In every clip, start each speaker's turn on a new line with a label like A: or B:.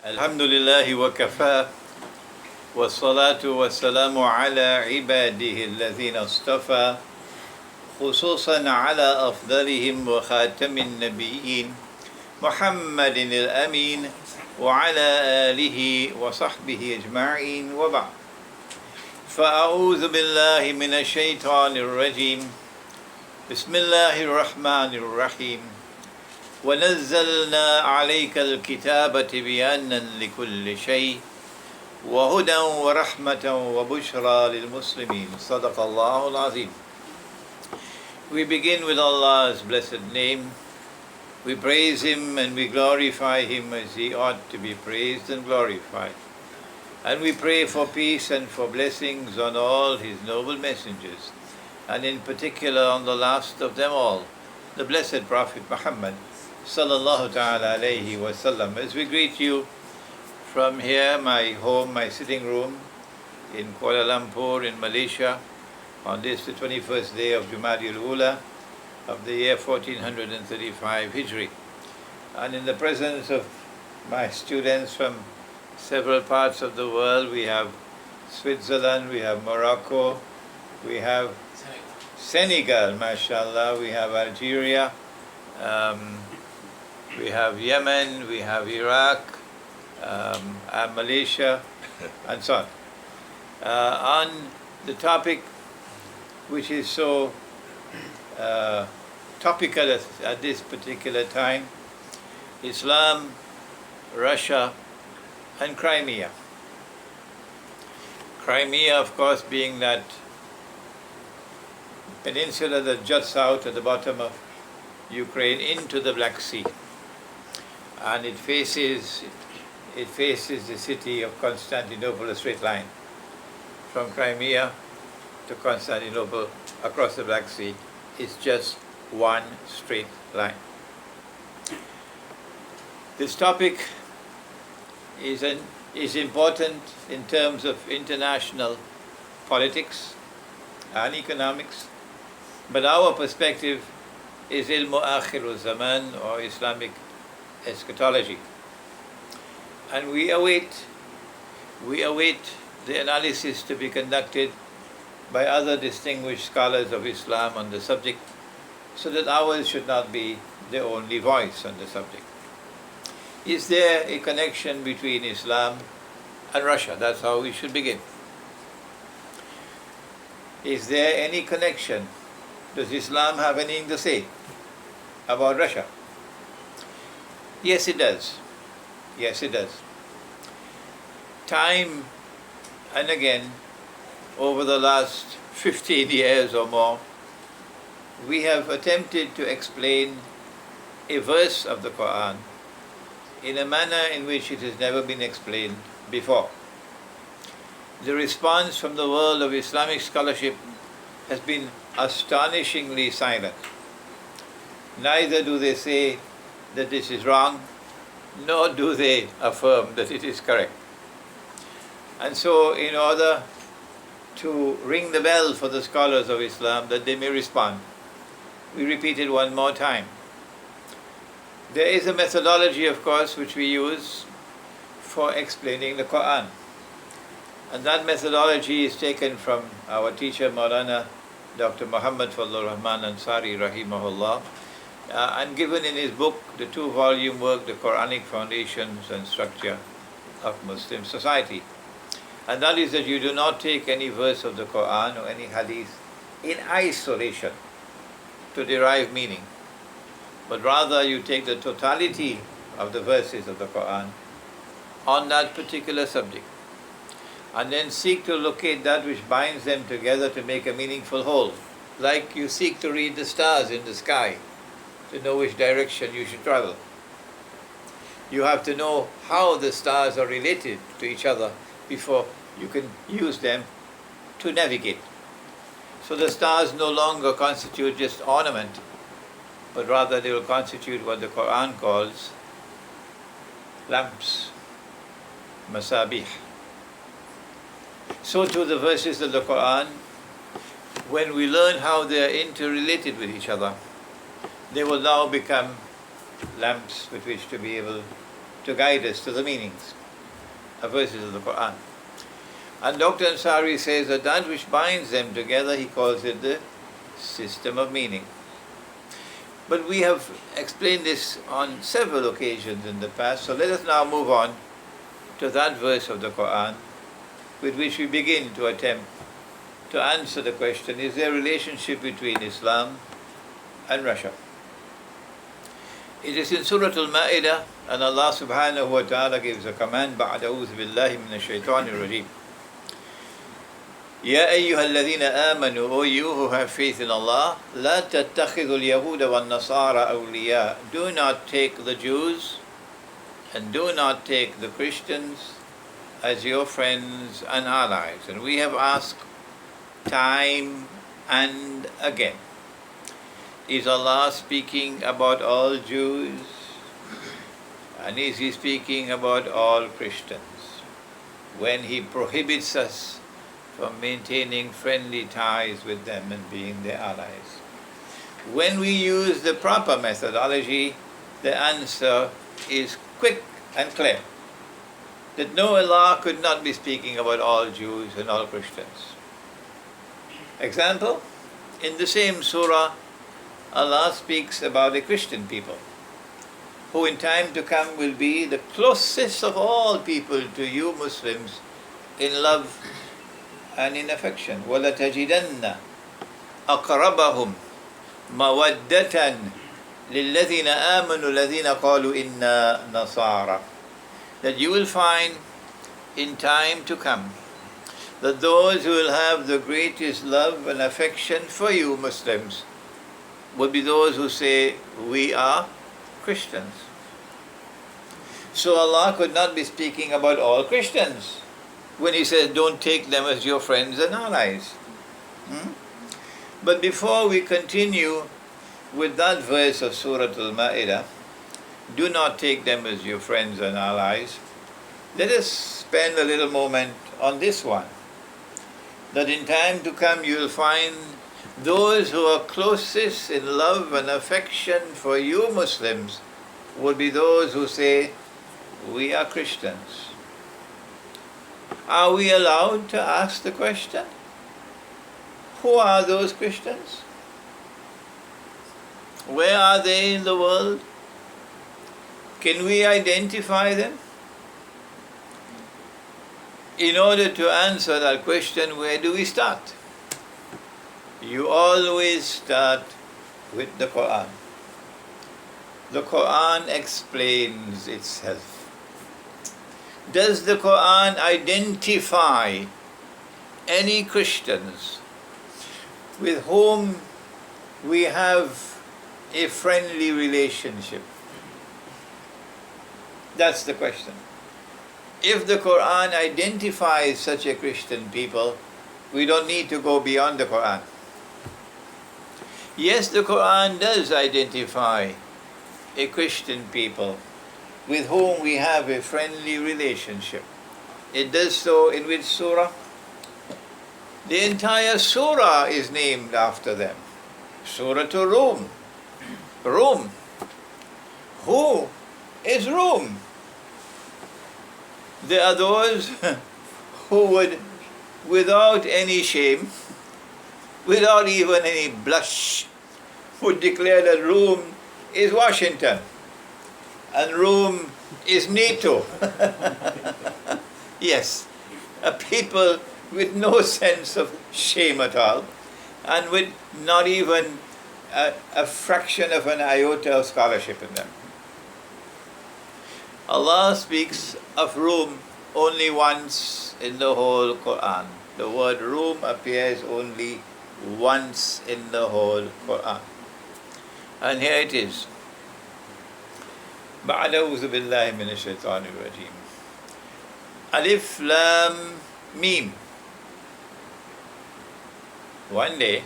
A: الحمد لله وكفى والصلاة والسلام على عباده الذين اصطفى خصوصا على أفضلهم وخاتم النبيين محمد الأمين وعلى آله وصحبه أجمعين وبعد فأعوذ بالله من الشيطان الرجيم بسم الله الرحمن الرحيم ونزلنا عليك الكتاب تبيانا لكل شيء وهدى ورحمة وبشرى للمسلمين صدق الله العظيم. We begin with Allah's blessed name. We praise Him and we glorify Him as He ought to be praised and glorified. And we pray for peace and for blessings on all His noble messengers, and in particular on the last of them all, the blessed Prophet Muhammad sallallahu ta'ala alayhi wa sallam. As we greet you from here, my home, my sitting room in Kuala Lumpur in Malaysia, on this the 21st day of Jumadi al-Ula of the year 1435 Hijri, and in the presence of my students from several parts of the world. We have Switzerland, we have Morocco, we have Senegal, mashallah, we have Algeria, we have Yemen, we have Iraq, and Malaysia, and so on. On the topic which is so topical at this particular time, Islam, Russia, and Crimea. Crimea, of course, being that peninsula that juts out at the bottom of Ukraine into the Black Sea, and it faces the city of Constantinople, a straight line from Crimea to Constantinople across the Black Sea. It's just one straight line. This topic is important in terms of international politics and economics, but our perspective is ilmu akhiru zaman, or Islamic eschatology, and we await the analysis to be conducted by other distinguished scholars of Islam on the subject, so that ours should not be the only voice on the subject. Is there a connection between Islam and Russia? That's how we should begin. Is there any connection? Does Islam have anything to say about Russia? Yes, it does. Yes, it does. Time and again, over the last 15 years or more, we have attempted to explain a verse of the Quran in a manner in which it has never been explained before. The response from the world of Islamic scholarship has been astonishingly silent. Neither do they say that this is wrong, nor do they affirm that it is correct. And so, in order to ring the bell for the scholars of Islam that they may respond, we repeat it one more time. There is a methodology, of course, which we use for explaining the Quran. And that methodology is taken from our teacher, Maulana Dr. Muhammad Fadlur Rahman Ansari, rahimahullah, and given in his book, the 2-volume work, The Quranic Foundations and Structure of Muslim Society. And that is that you do not take any verse of the Quran or any hadith in isolation to derive meaning, but rather you take the totality of the verses of the Quran on that particular subject, and then seek to locate that which binds them together to make a meaningful whole. Like you seek to read the stars in the sky to know which direction you should travel. You have to know how the stars are related to each other before you can use them to navigate. So the stars no longer constitute just ornament, but rather they will constitute what the Quran calls lamps, masabih. So too the verses of the Quran, when we learn how they are interrelated with each other, they will now become lamps with which to be able to guide us to the meanings of verses of the Quran. And Dr. Ansari says that that which binds them together, he calls it the system of meaning. But we have explained this on several occasions in the past, so let us now move on to that verse of the Quran with which we begin to attempt to answer the question, is there a relationship between Islam and Russia? It is in Surah Al-Ma'idah, and Allah subhanahu wa ta'ala gives a command, بَعْدَ أَعُوذُ بِاللَّهِ مِنَ الشَّيْطَانِ الرَّجِيمِ يَا أَيُّهَا الَّذِينَ آمَنُوا, O you who have faith in Allah, لَا تَتَّخِذُوا الْيَهُودَ وَالنَّصَارَ أَوْلِيَاءَ, do not take the Jews and do not take the Christians as your friends and allies. And we have asked time and again, is Allah speaking about all Jews? And is He speaking about all Christians when He prohibits us from maintaining friendly ties with them and being their allies? When we use the proper methodology, the answer is quick and clear, that no, Allah could not be speaking about all Jews and all Christians. Example, in the same surah, Allah speaks about the Christian people, who in time to come will be the closest of all people to you Muslims in love and in affection. وَلَتَجِدَنَّ أَقْرَبَهُمْ مَوَدَّةً لِلَّذِينَ آمَنُوا الَّذِينَ قَالُوا إِنَّا نَصَارَى. That you will find in time to come that those who will have the greatest love and affection for you Muslims will be those who say, we are Christians. So Allah could not be speaking about all Christians when He says, don't take them as your friends and allies. But before we continue with that verse of Surah Al-Ma'idah, do not take them as your friends and allies, let us spend a little moment on this one, that in time to come you will find those who are closest in love and affection for you Muslims will be those who say, we are Christians. Are we allowed to ask the question, who are those Christians? Where are they in the world? Can we identify them? In order to answer that question, where do we start? You always start with the Quran. The Quran explains itself. Does the Quran identify any Christians with whom we have a friendly relationship? That's the question. If the Quran identifies such a Christian people, we don't need to go beyond the Quran. Yes, the Quran does identify a Christian people with whom we have a friendly relationship. It does so in which surah? The entire surah is named after them. Surah to Rum. Rum. Who is Rum? There are those who would, without any shame, without even any blush, would declare that Rome is Washington and Rome is NATO. Yes, a people with no sense of shame at all, and with not even a fraction of an iota of scholarship in them. Allah speaks of Rome only once in the whole Quran. The word Rome appears only once in the whole Quran. And here it is. بَعْدَ أَعُوذُ بِاللَّهِ مِنَ الشَّيْطَانِ الرَّجِيمِ Alif Lam Mim. One day,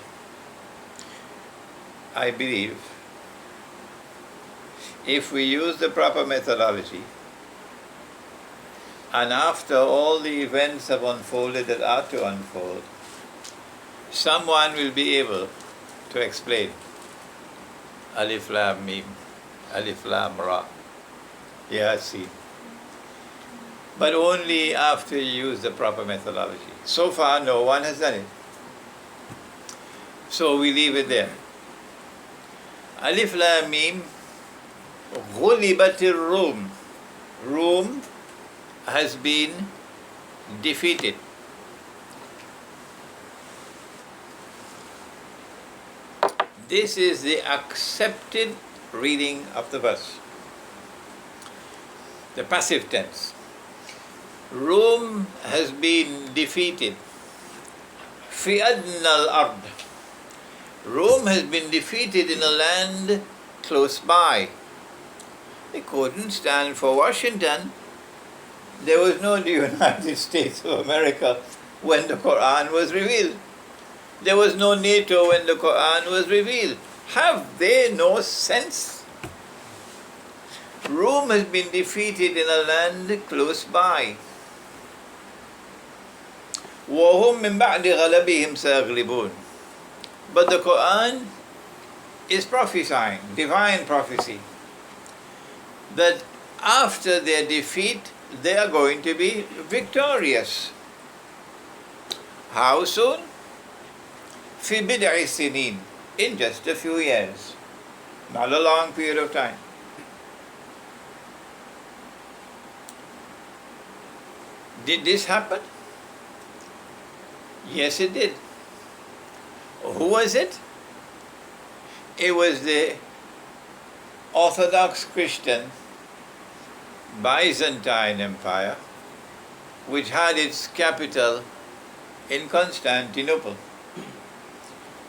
A: I believe, if we use the proper methodology, and after all the events have unfolded that are to unfold, someone will be able to explain Alif Lam Mim, Alif Lam Ra, Yasin, but only after you use the proper methodology. So far, no one has done it. So we leave it there. Alif Lam Mim, Ghulibatir Rum. Rum has been defeated. This is the accepted reading of the verse. The passive tense. Rome has been defeated. Fi adna al-ard. Rome has been defeated in a land close by. They couldn't stand for Washington. There was no United States of America when the Quran was revealed. There was no NATO when the Quran was revealed. Have they no sense? Rome has been defeated in a land close by. وَهُمْ مِنْ بَعْدِ غَلَبِهِمْ سَيَغْلِبُونَ. But the Quran is prophesying, divine prophecy, that after their defeat, they are going to be victorious. How soon? فِي بِدْعِ سِنِينَ. In just a few years. Not a long period of time. Did this happen? Yes, it did. Who was it? It was the Orthodox Christian Byzantine Empire, which had its capital in Constantinople.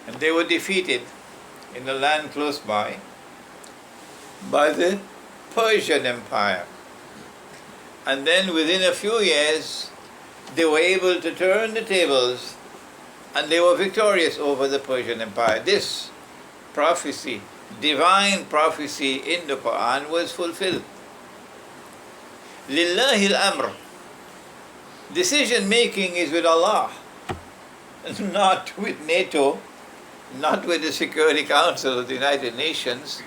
A: And they were defeated in the land close by the Persian Empire. And then within a few years, they were able to turn the tables and they were victorious over the Persian Empire. This prophecy, divine prophecy in the Quran was fulfilled. Lillahi al-amr. Decision making is with Allah, not with NATO, not with the Security Council of the United Nations.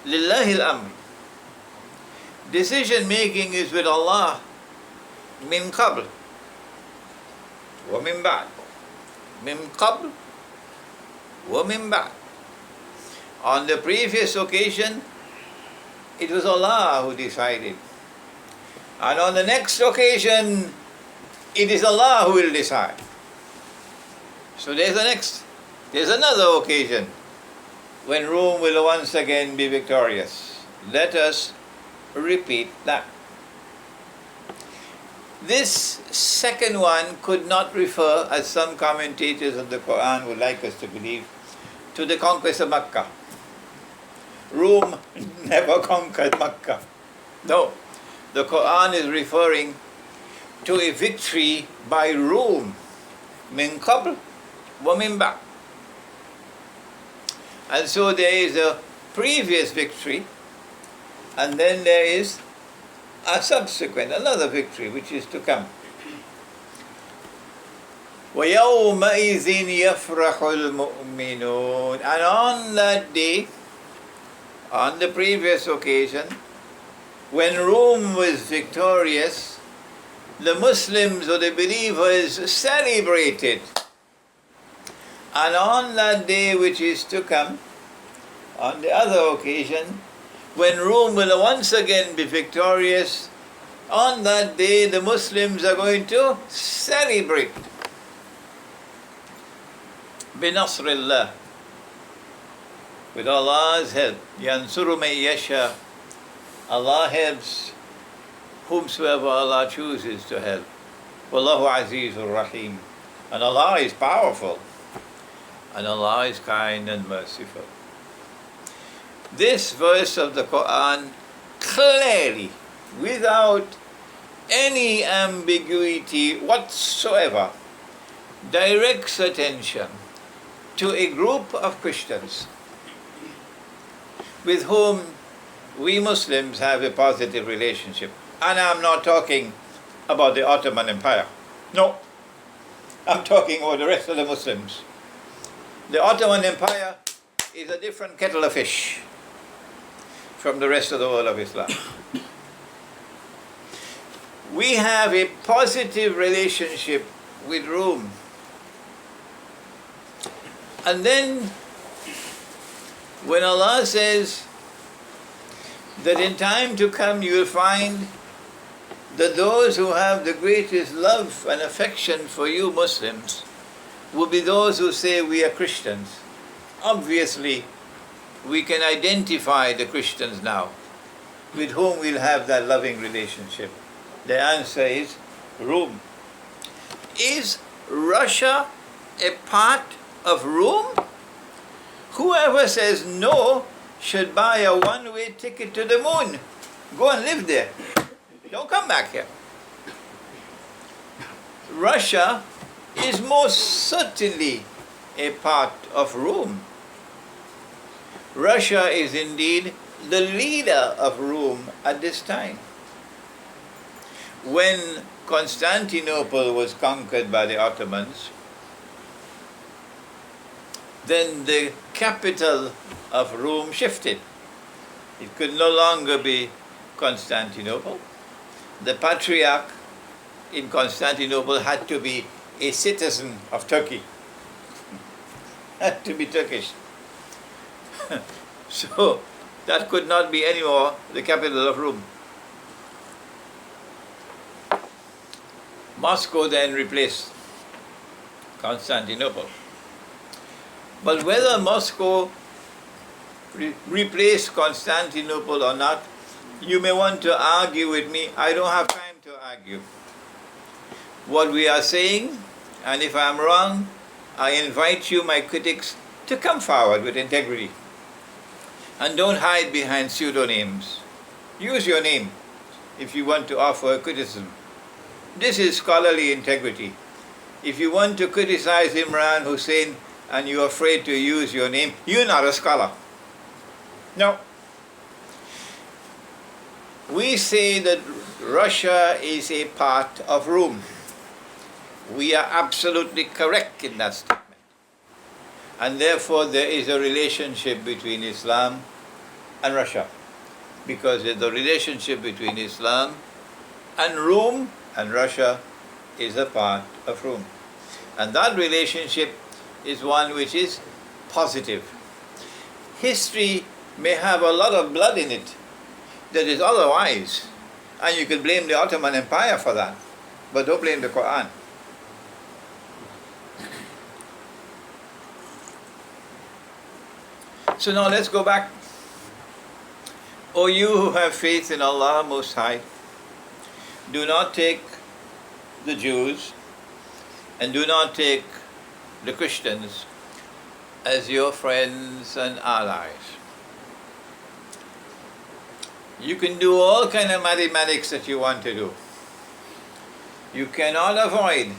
A: Lillahi al-amr. Decision making is with Allah. Min qabl wa min ba'd. Min qabl wa min ba'd. On the previous occasion, it was Allah who decided. And on the next occasion, it is Allah who will decide. So there's another occasion when Rome will once again be victorious. Let us repeat that. This second one could not refer, as some commentators of the Quran would like us to believe, to the conquest of Makkah. Rome never conquered Makkah. No, the Quran is referring to a victory by Rome. Min qabl wa min ba'd. And so there is a previous victory, and then there is a subsequent, another victory which is to come. وَيَوْمَئِذٍ يَفْرَحُ الْمُؤْمِنُونَ. And on that day, on the previous occasion, when Rome was victorious, the Muslims or the believers celebrated. And on that day which is to come, on the other occasion, when Rome will once again be victorious, on that day the Muslims are going to celebrate. بِنَصْرِ اللَّهِ. With Allah's help. يَنْصُرُ مَن يَشَاءُ. Allah helps whomsoever Allah chooses to help. وَاللَّهُ عَزِيزٌ رَحِيمٌ. And Allah is powerful. And Allah is kind and merciful. This verse of the Quran clearly, without any ambiguity whatsoever, directs attention to a group of Christians with whom we Muslims have a positive relationship. And I'm not talking about the Ottoman Empire. No, I'm talking about the rest of the Muslims. The Ottoman Empire is a different kettle of fish from the rest of the world of Islam. We have a positive relationship with Rome. And then when Allah says that in time to come you will find that those who have the greatest love and affection for you Muslims will be those who say we are Christians. Obviously, we can identify the Christians now with whom we'll have that loving relationship. The answer is Rome. Is Russia a part of Rome? Whoever says no should buy a one-way ticket to the moon. Go and live there. Don't come back here. Russia is most certainly a part of Rome. Russia is indeed the leader of Rome at this time. When Constantinople was conquered by the Ottomans, then the capital of Rome shifted. It could no longer be Constantinople. The patriarch in Constantinople had to be a citizen of Turkey, had to be Turkish. So that could not be anymore the capital of Rome. Moscow then replaced Constantinople. But whether Moscow replaced Constantinople or not, you may want to argue with me. I don't have time to argue. What we are saying, and if I'm wrong, I invite you, my critics, to come forward with integrity. And don't hide behind pseudonyms. Use your name if you want to offer a criticism. This is scholarly integrity. If you want to criticize Imran Hosein and you're afraid to use your name, you're not a scholar. No. We say that Russia is a part of Rome. We are absolutely correct in that statement. And therefore there is a relationship between Islam and Russia. Because the relationship between Islam and Rome and Russia is a part of Rome. And that relationship is one which is positive. History may have a lot of blood in it that is otherwise. And you could blame the Ottoman Empire for that. But don't blame the Quran. So now let's go back. O you who have faith in Allah Most High, do not take the Jews and do not take the Christians as your friends and allies. You can do all kind of mathematics that you want to do. You cannot avoid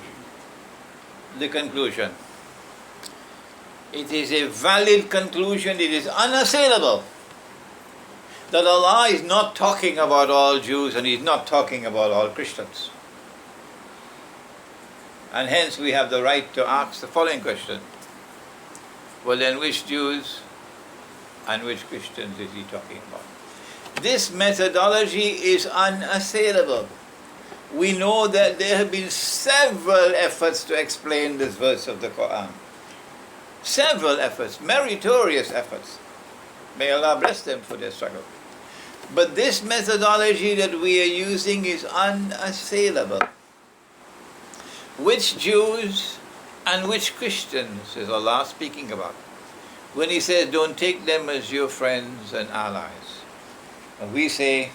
A: the conclusion. It is a valid conclusion, it is unassailable that Allah is not talking about all Jews and He's not talking about all Christians. And hence we have the right to ask the following question. Well then, which Jews and which Christians is He talking about? This methodology is unassailable. We know that there have been several efforts to explain this verse of the Quran. Several efforts, meritorious efforts. May Allah bless them for their struggle. But this methodology that we are using is unassailable. Which Jews and which Christians is Allah speaking about when He says, don't take them as your friends and allies? And we say,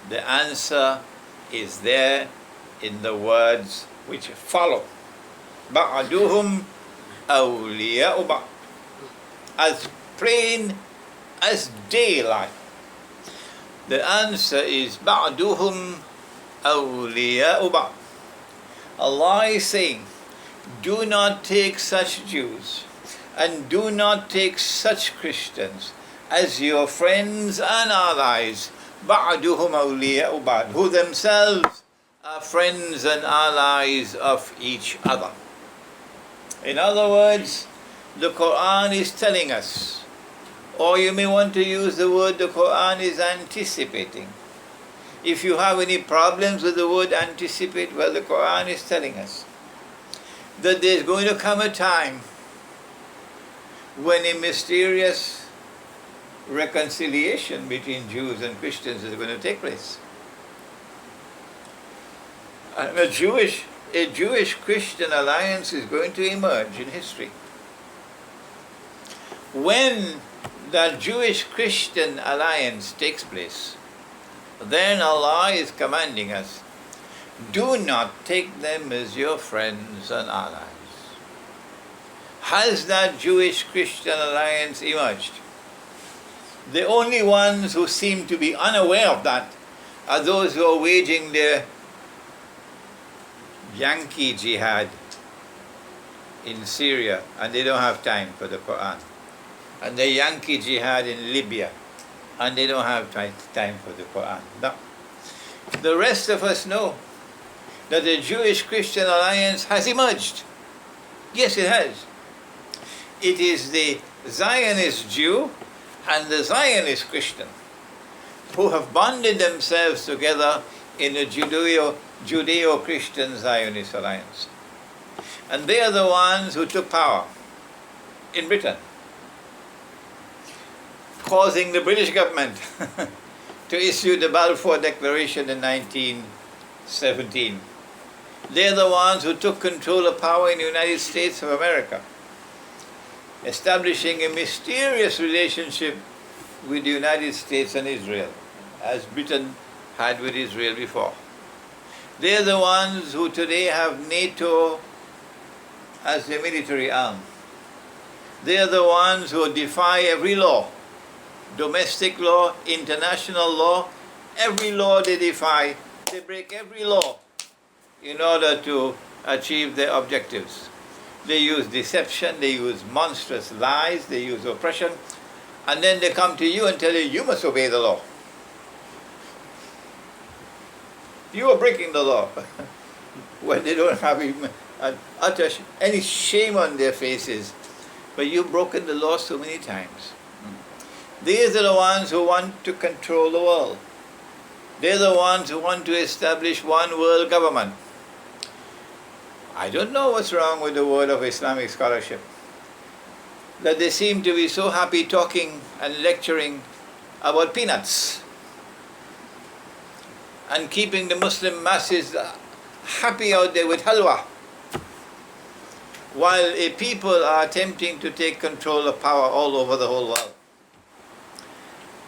A: the answer is there in the words which follow. بَعْدُهُمْ أَوْلِيَاءُ بَعْضٍ. As plain as daylight. The answer is بَعْدُهُمْ أَوْلِيَاءُ بَعْضٍ. Allah is saying, do not take such Jews and do not take such Christians as your friends and allies, بَعْدُهُمْ أَوْلِيَاءُ بَعْضٍ, who themselves are friends and allies of each other. In other words, the Quran is telling us, or you may want to use the word the Quran is anticipating. If you have any problems with the word anticipate, well, the Quran is telling us that there's going to come a time when a mysterious reconciliation between Jews and Christians is going to take place. And a Jewish-Christian alliance is going to emerge in history. When that Jewish-Christian alliance takes place, then Allah is commanding us, do not take them as your friends and allies. Has that Jewish-Christian alliance emerged? The only ones who seem to be unaware of that are those who are waging their Yankee jihad in Syria, and they don't have time for the Quran. And the Yankee jihad in Libya, and they don't have time for the Quran. No. The rest of us know that the Jewish-Christian alliance has emerged. Yes, it has. It is the Zionist Jew and the Zionist Christian who have bonded themselves together in a Judeo-Christian Zionist alliance. And they are the ones who took power in Britain, causing the British government to issue the Balfour Declaration in 1917. They're the ones who took control of power in the United States of America, establishing a mysterious relationship with the United States and Israel, as Britain had with Israel before. They're the ones who today have NATO as their military arm. They're the ones who defy every law, domestic law, international law, every law they defy. They break every law in order to achieve their objectives. They use deception, they use monstrous lies, they use oppression, and then they come to you and tell you, you must obey the law. You are breaking the law when they don't have even any shame on their faces. But you've broken the law so many times. These are the ones who want to control the world. They're the ones who want to establish one world government. I don't know what's wrong with the world of Islamic scholarship, that they seem to be so happy talking and lecturing about peanuts and keeping the Muslim masses happy out there with halwa, while a people are attempting to take control of power all over the whole world.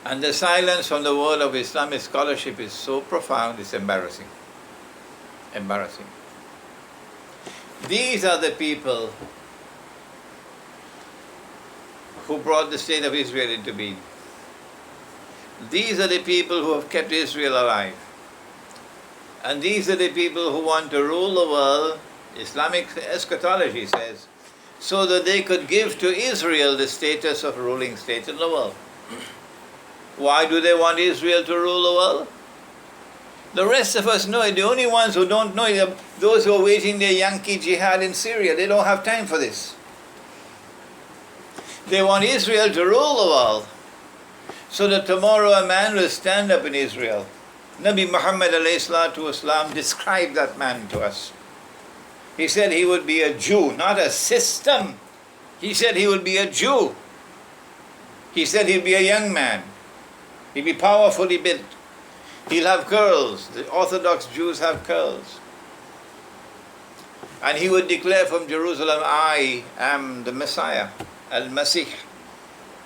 A: And the silence from the world of Islamic scholarship is so profound, it's embarrassing. Embarrassing. These are the people who brought the state of Israel into being. These are the people who have kept Israel alive. And these are the people who want to rule the world, Islamic eschatology says, so that they could give to Israel the status of ruling state in the world. Why do they want Israel to rule the world? The rest of us know it. The only ones who don't know it are those who are waging their Yankee jihad in Syria. They don't have time for this. They want Israel to rule the world, so that tomorrow a man will stand up in Israel. Nabi Muhammad ﷺ described that man to us. He said he would be a Jew, not a system. He said he would be a Jew. He said he'd be a young man. He'd be powerfully built. He'll have curls. The Orthodox Jews have curls. And he would declare from Jerusalem, I am the Messiah, Al-Masih.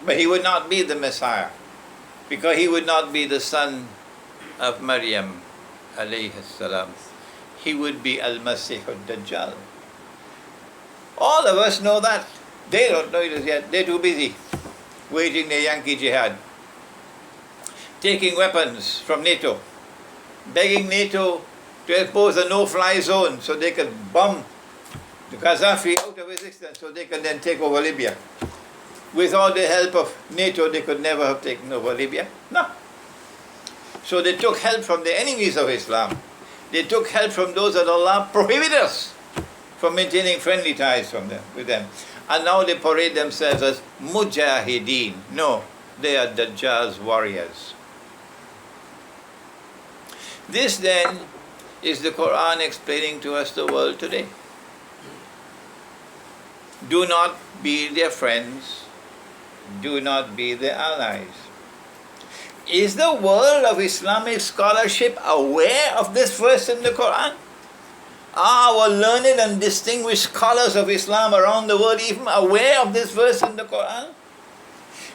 A: But he would not be the Messiah, because he would not be the son of Maryam, alayhi salam. He would be Al-Masih al-Dajjal. All of us know that. They don't know it yet. They're too busy waging their Yankee jihad, taking weapons from NATO, begging NATO to impose a no-fly zone so they could bomb the Gaddafi out of existence, so they could then take over Libya. Without the help of NATO, they could never have taken over Libya. No. So they took help from the enemies of Islam. They took help from those that Allah prohibited us from maintaining friendly ties with them. And now they parade themselves as mujahideen. No, they are Dajjal's warriors. This then is the Quran explaining to us the world today. Do not be their friends. Do not be their allies. Is the world of Islamic scholarship aware of this verse in the Quran? Are our learned and distinguished scholars of Islam around the world even aware of this verse in the Quran?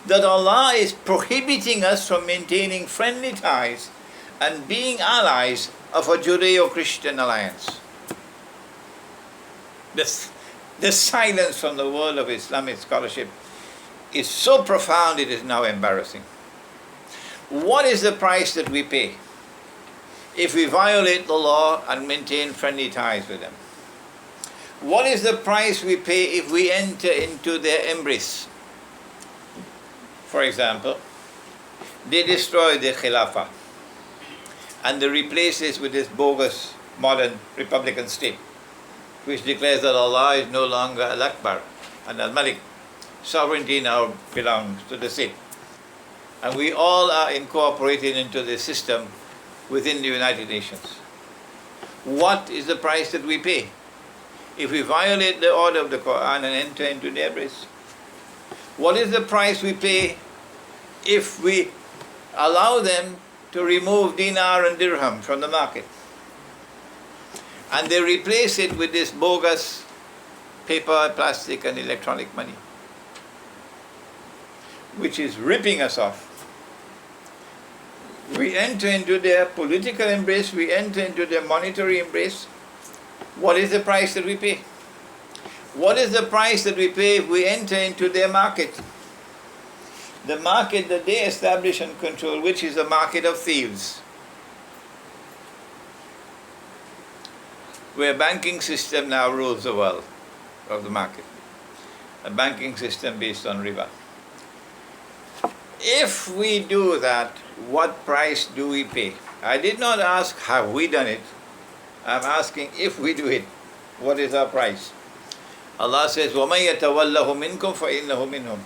A: That Allah is prohibiting us from maintaining friendly ties and being allies of a Judeo-Christian alliance. The silence from the world of Islamic scholarship is so profound it is now embarrassing. What is the price that we pay if we violate the law and maintain friendly ties with them? What is the price we pay if we enter into their embrace? For example, they destroy the Khilafah and they replace this with this bogus modern republican state, which declares that Allah is no longer Al-Akbar and Al-Malik. Sovereignty now belongs to the state. And we all are incorporated into this system within the United Nations. What is the price that we pay if we violate the order of the Quran and enter into their embrace? What is the price we pay if we allow them to remove dinar and dirham from the market and they replace it with this bogus paper, plastic and electronic money, which is ripping us off? We enter into their political embrace, we enter into their monetary embrace. What is the price that we pay? What is the price that we pay if we enter into their market? The market that they establish and control, which is a market of thieves, where a banking system now rules the world of the market. A banking system based on riba. If we do that, what price do we pay? I did not ask, have we done it? I'm asking, if we do it, what is our price? Allah says, وَمَن يَتَوَلَّهُ مِنْكُمْ فَإِنَّهُ مِنْهُمْ.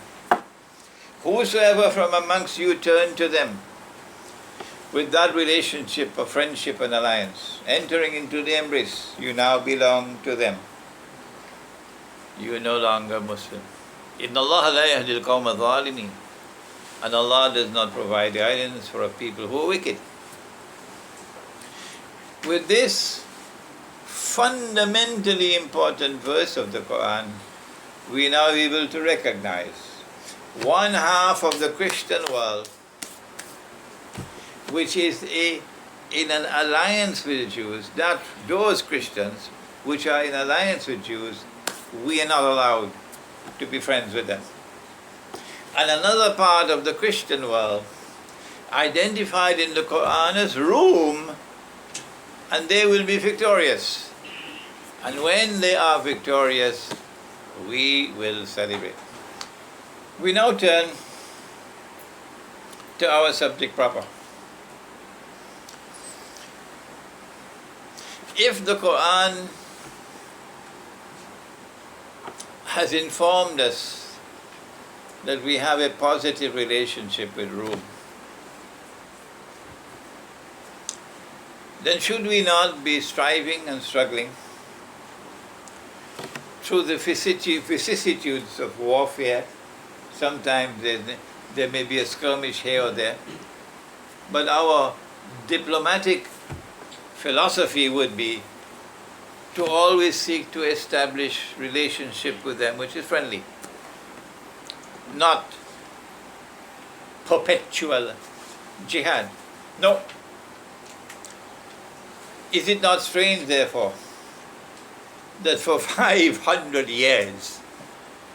A: Whosoever from amongst you turn to them with that relationship of friendship and alliance, entering into the embrace, you now belong to them. You are no longer Muslim. إِنَّ اللَّهَ لَا يَهْدِي الْقَوْمَ الظَّالِمِينَ. And Allah does not provide guidance for a people who are wicked. With this fundamentally important verse of the Quran, we are now able to recognize one half of the Christian world, which is in an alliance with the Jews, that those Christians which are in alliance with Jews, we are not allowed to be friends with them. And another part of the Christian world, identified in the Quran as Rome, and they will be victorious. And when they are victorious, we will celebrate. We now turn to our subject proper. If the Quran has informed us that we have a positive relationship with Rome, then should we not be striving and struggling through the vicissitudes of warfare? Sometimes there may be a skirmish here or there, but our diplomatic philosophy would be to always seek to establish relationship with them which is friendly, not perpetual jihad. No. Is it not strange, therefore, that for 500 years,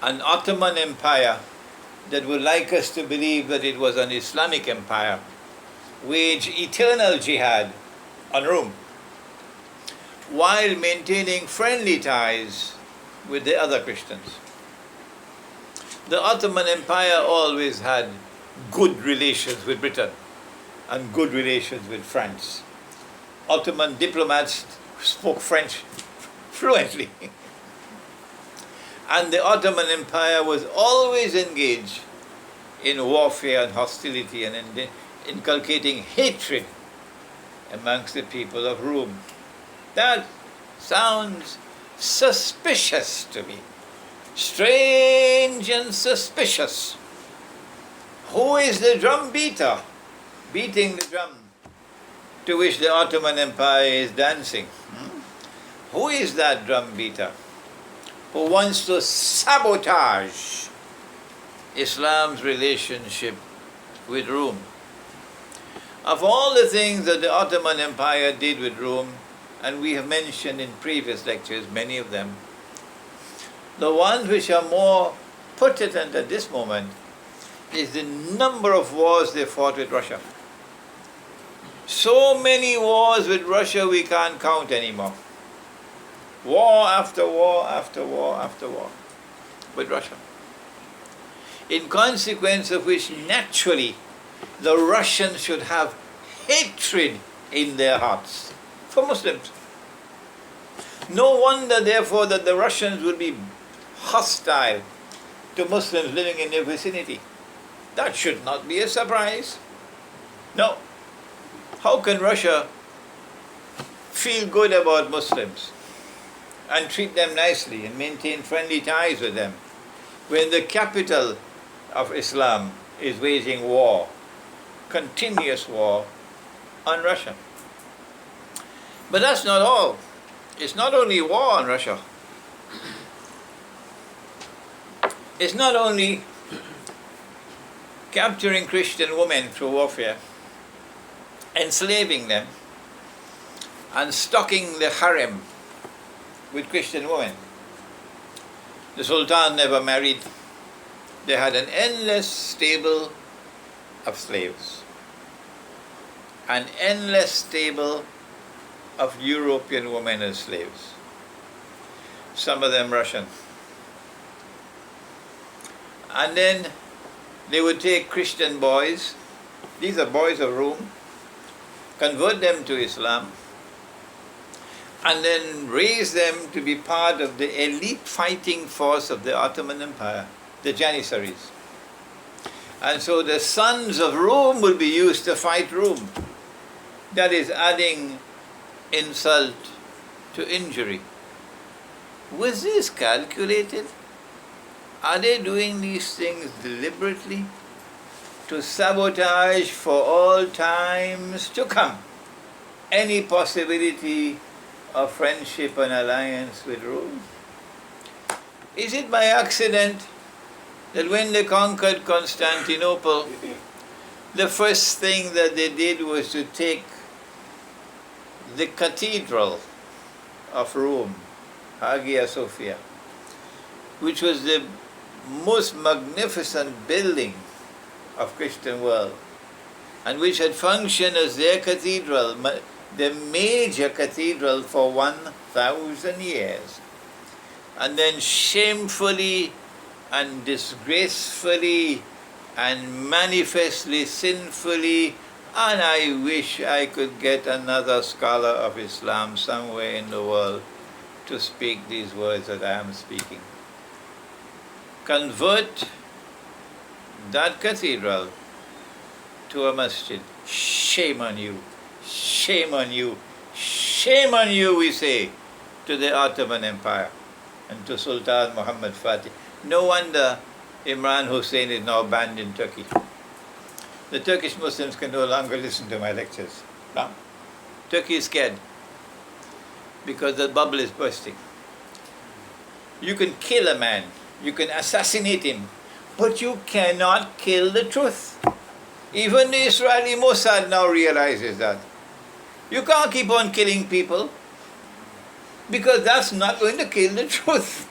A: an Ottoman Empire that would like us to believe that it was an Islamic empire waged eternal jihad on Rome, while maintaining friendly ties with the other Christians? The Ottoman Empire always had good relations with Britain and good relations with France. Ottoman diplomats spoke French fluently. And the Ottoman Empire was always engaged in warfare and hostility and in inculcating hatred amongst the people of Rome. That sounds suspicious to me. Strange and suspicious. Who is the drum beater beating the drum to which the Ottoman Empire is dancing? Who is that drum beater who wants to sabotage Islam's relationship with Rome? Of all the things that the Ottoman Empire did with Rome, and we have mentioned in previous lectures many of them, the ones which are more pertinent at this moment is the number of wars they fought with Russia. So many wars with Russia we can't count anymore. War after war after war after war with Russia. In consequence of which, naturally, the Russians should have hatred in their hearts for Muslims. No wonder, therefore, that the Russians would be hostile to Muslims living in their vicinity. That should not be a surprise. No. How can Russia feel good about Muslims and treat them nicely and maintain friendly ties with them when the capital of Islam is waging war, continuous war on Russia? But that's not all. It's not only war on Russia. It's not only capturing Christian women through warfare, enslaving them, and stocking the harem with Christian women. The Sultan never married. They had an endless stable of slaves, an endless stable of European women as slaves, some of them Russian. And then they would take Christian boys, these are boys of Rome, convert them to Islam, and then raise them to be part of the elite fighting force of the Ottoman Empire, the Janissaries. And so the sons of Rome will be used to fight Rome. That is adding insult to injury. Was this calculated? Are they doing these things deliberately to sabotage for all times to come any possibility of friendship and alliance with Rome? Is it by accident that when they conquered Constantinople, the first thing that they did was to take the cathedral of Rome, Hagia Sophia, which was the most magnificent building of Christian world, and which had functioned as their cathedral, the major cathedral for 1,000 years, and then shamefully and disgracefully and manifestly sinfully, and I wish I could get another scholar of Islam somewhere in the world to speak these words that I am speaking. Convert that cathedral to a masjid. Shame on you, shame on you, shame on you, we say, to the Ottoman Empire and to Sultan Muhammad Fatih. No wonder Imran Hosein is now banned in Turkey. The Turkish Muslims can no longer listen to my lectures. No? Turkey is scared because the bubble is bursting. You can kill a man, you can assassinate him, but you cannot kill the truth. Even the Israeli Mossad now realizes that. You can't keep on killing people because that's not going to kill the truth.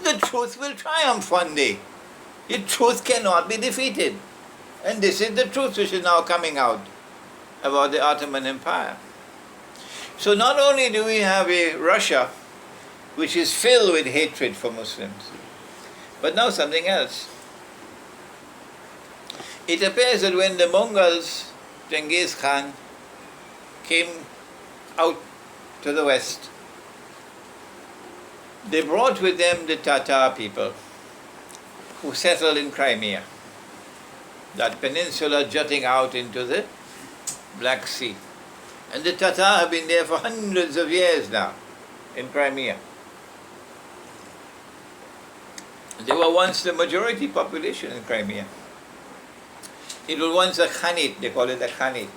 A: The truth will triumph one day. The truth cannot be defeated. And this is the truth which is now coming out about the Ottoman Empire. So not only do we have a Russia which is filled with hatred for Muslims, but now something else. It appears that when the Mongols, Genghis Khan, came out to the west, they brought with them the Tatar people who settled in Crimea, that peninsula jutting out into the Black Sea. And the Tatar have been there for hundreds of years now in Crimea. They were once the majority population in Crimea. It was once a Khanate, they call it a Khanate.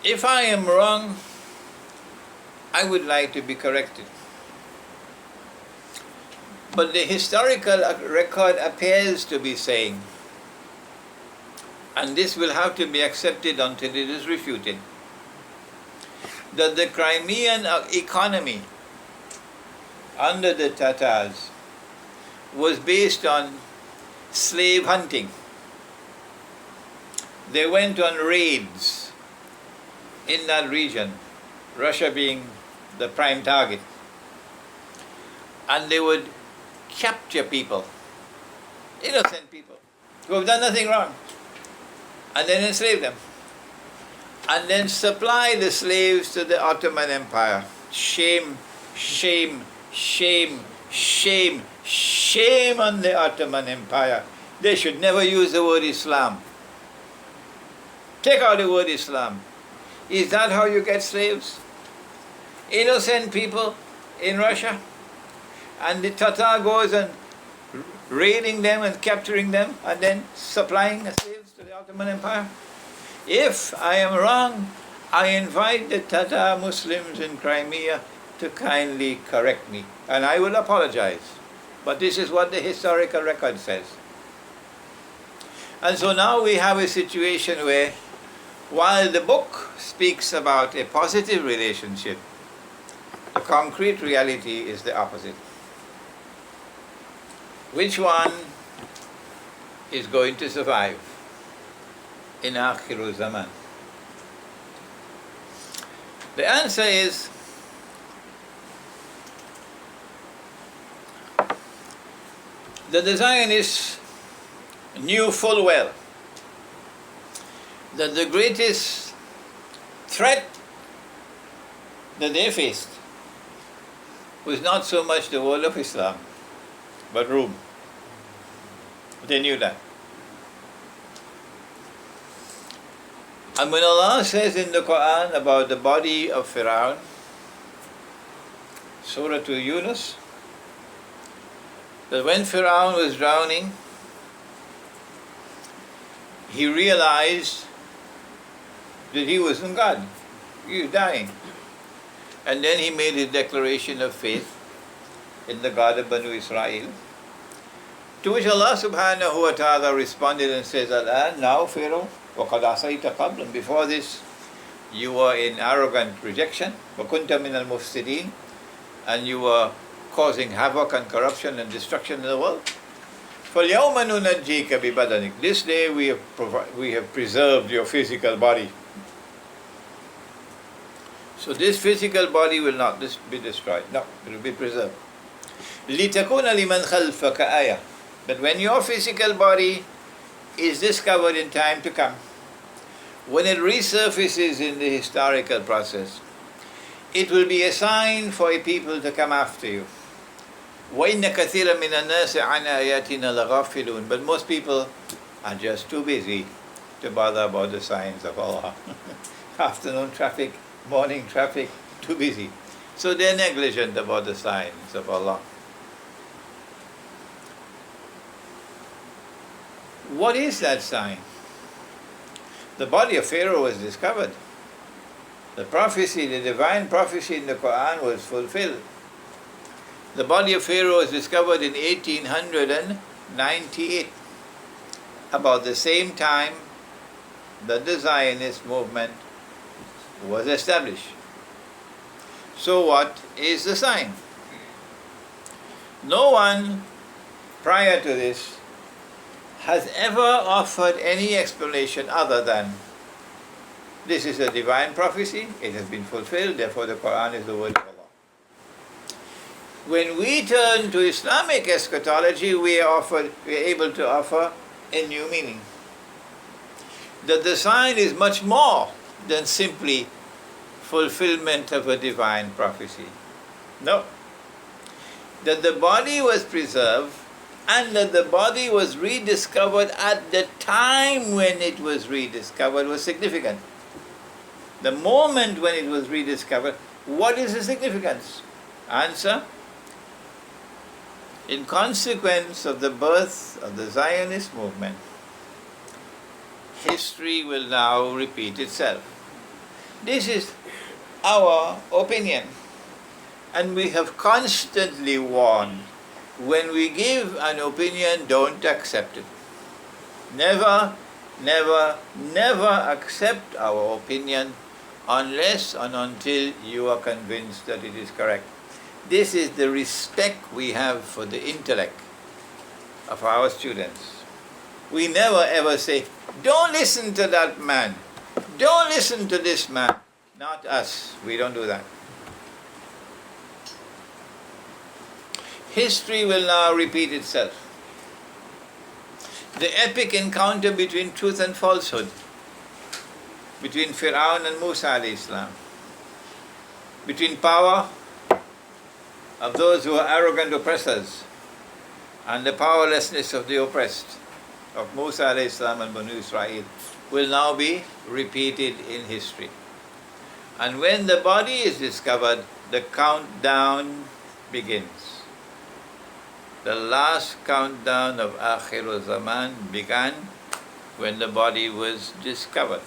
A: If I am wrong, I would like to be corrected. But the historical record appears to be saying, and this will have to be accepted until it is refuted, that the Crimean economy under the Tatars was based on slave hunting. They went on raids in that region, Russia being the prime target, and they would capture people, innocent people, who have done nothing wrong, and then enslave them, and then supply the slaves to the Ottoman Empire. Shame, shame, shame, shame, shame on the Ottoman Empire. They should never use the word Islam. Take out the word Islam. Is that how you get slaves? Innocent people in Russia? And the Tatar goes and raiding them and capturing them and then supplying slaves to the Ottoman Empire? If I am wrong, I invite the Tatar Muslims in Crimea to kindly correct me, and I will apologize. But this is what the historical record says. And so now we have a situation where, while the book speaks about a positive relationship, the concrete reality is the opposite. Which one is going to survive in Akhirul Zaman? The answer is that the Zionists knew full well that the greatest threat that they faced was not so much the world of Islam, but Rome. They knew that. And when Allah says in the Quran about the body of Fir'aun, Surah to Yunus, that when Fir'aun was drowning, he realized that he wasn't God. He was dying. And then he made his declaration of faith in the God of Banu Israel, to which Allah subhanahu wa ta'ala responded and says, Al-an, now Pharaoh, وَقَدْ عَصَيْتَ قَبْلًا, before this you were in arrogant rejection, وَكُنْتَ مِنَ الْمُفْسِدِينَ, and you were causing havoc and corruption and destruction in the world. فَالْيَوْمَ نُنَجِّيكَ بِبَدَنِكَ, this day we have preserved your physical body. So this physical body will not be destroyed. No, it will be preserved. لِتَكُونَ لِمَنْ خَلْفَكَ آيَةً, but when your physical body is discovered in time to come, when it resurfaces in the historical process, it will be a sign for a people to come after you. وَإِنَّ كَثِيرًا مِنَ النَّاسِ عَنْ آيَاتِنَا لَغَافِلُونَ, but most people are just too busy to bother about the signs of Allah. Afternoon traffic, morning traffic, too busy. So they're negligent about the signs of Allah. What is that sign? The body of Pharaoh was discovered. The prophecy, the divine prophecy in the Quran was fulfilled. The body of Pharaoh was discovered in 1898, about the same time that the Zionist movement was established. So what is the sign? No one prior to this has ever offered any explanation other than this is a divine prophecy, it has been fulfilled, therefore the Quran is the word of Allah. When we turn to Islamic eschatology, we are able to offer a new meaning. That the sign is much more than simply fulfillment of a divine prophecy. No. That the body was preserved and that the body was rediscovered at the time when it was rediscovered was significant. The moment when it was rediscovered, what is the significance? Answer: in consequence of the birth of the Zionist movement, history will now repeat itself. This is our opinion, and we have constantly warned, when we give an opinion, don't accept it. Never, never, never accept our opinion unless and until you are convinced that it is correct. This is the respect we have for the intellect of our students. We never ever say, don't listen to that man, don't listen to this man. Not us, we don't do that. History will now repeat itself. The epic encounter between truth and falsehood, between Fir'aun and Musa alayhi salam, between power of those who are arrogant oppressors and the powerlessness of the oppressed, of Musa alayhi salam and Banu Israel, will now be repeated in history. And when the body is discovered, the countdown begins. The last countdown of Akhir Zaman began when the body was discovered.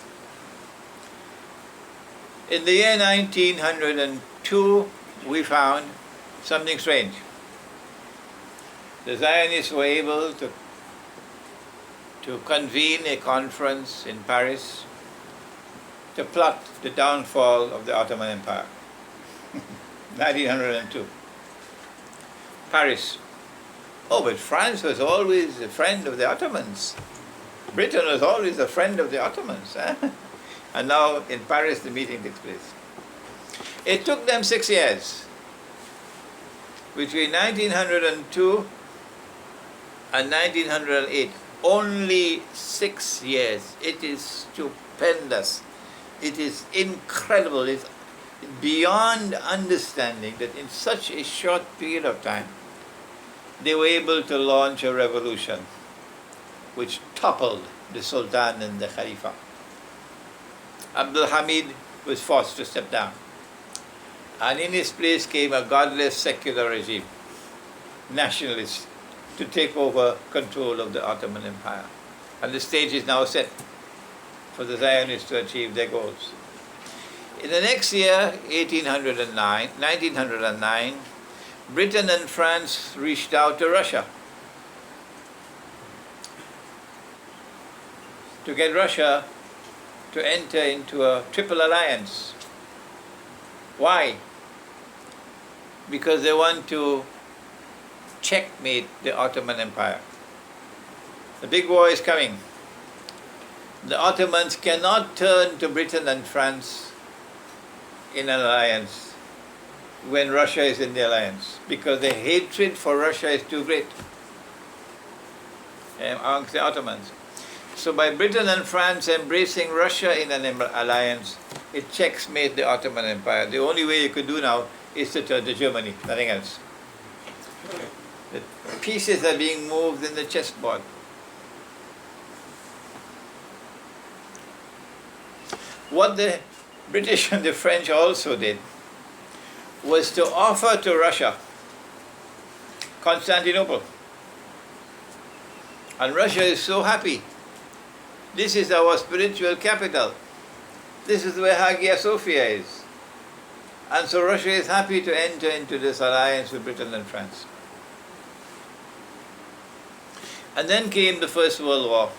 A: In the year 1902, we found something strange. The Zionists were able to convene a conference in Paris to plot the downfall of the Ottoman Empire. 1902. Paris. Oh, but France was always a friend of the Ottomans. Britain was always a friend of the Ottomans. And now in Paris the meeting takes place. It took them 6 years. Between 1902 and 1908. Only 6 years. It is stupendous. It is incredible. It's beyond understanding that in such a short period of time, they were able to launch a revolution which toppled the Sultan and the Khalifa. Abdul Hamid was forced to step down. And in his place came a godless secular regime, nationalist, to take over control of the Ottoman Empire. And the stage is now set for the Zionists to achieve their goals. In the next year, 1909, Britain and France reached out to Russia to get Russia to enter into a triple alliance. Why? Because they want to checkmate the Ottoman Empire. The big war is coming. The Ottomans cannot turn to Britain and France in an alliance when Russia is in the alliance, because the hatred for Russia is too great amongst the Ottomans. So by Britain and France embracing Russia in an alliance, it checkmates the Ottoman Empire. The only way you could do now is to turn to Germany, nothing else. The pieces are being moved in the chessboard. What the British and the French also did was to offer to Russia Constantinople. And Russia is so happy. This is our spiritual capital. This is where Hagia Sophia is. And so Russia is happy to enter into this alliance with Britain and France. And then came the First World War.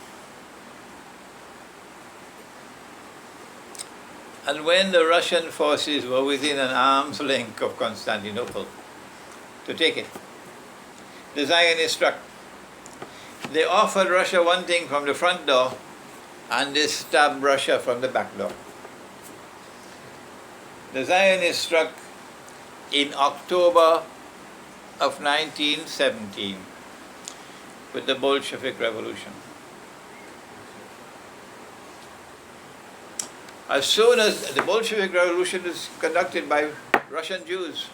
A: And when the Russian forces were within an arm's length of Constantinople to take it, the Zionists struck. They offered Russia one thing from the front door, and they stabbed Russia from the back door. The Zionists struck in October of 1917 with the Bolshevik Revolution. As soon as the Bolshevik Revolution is conducted by Russian Jews,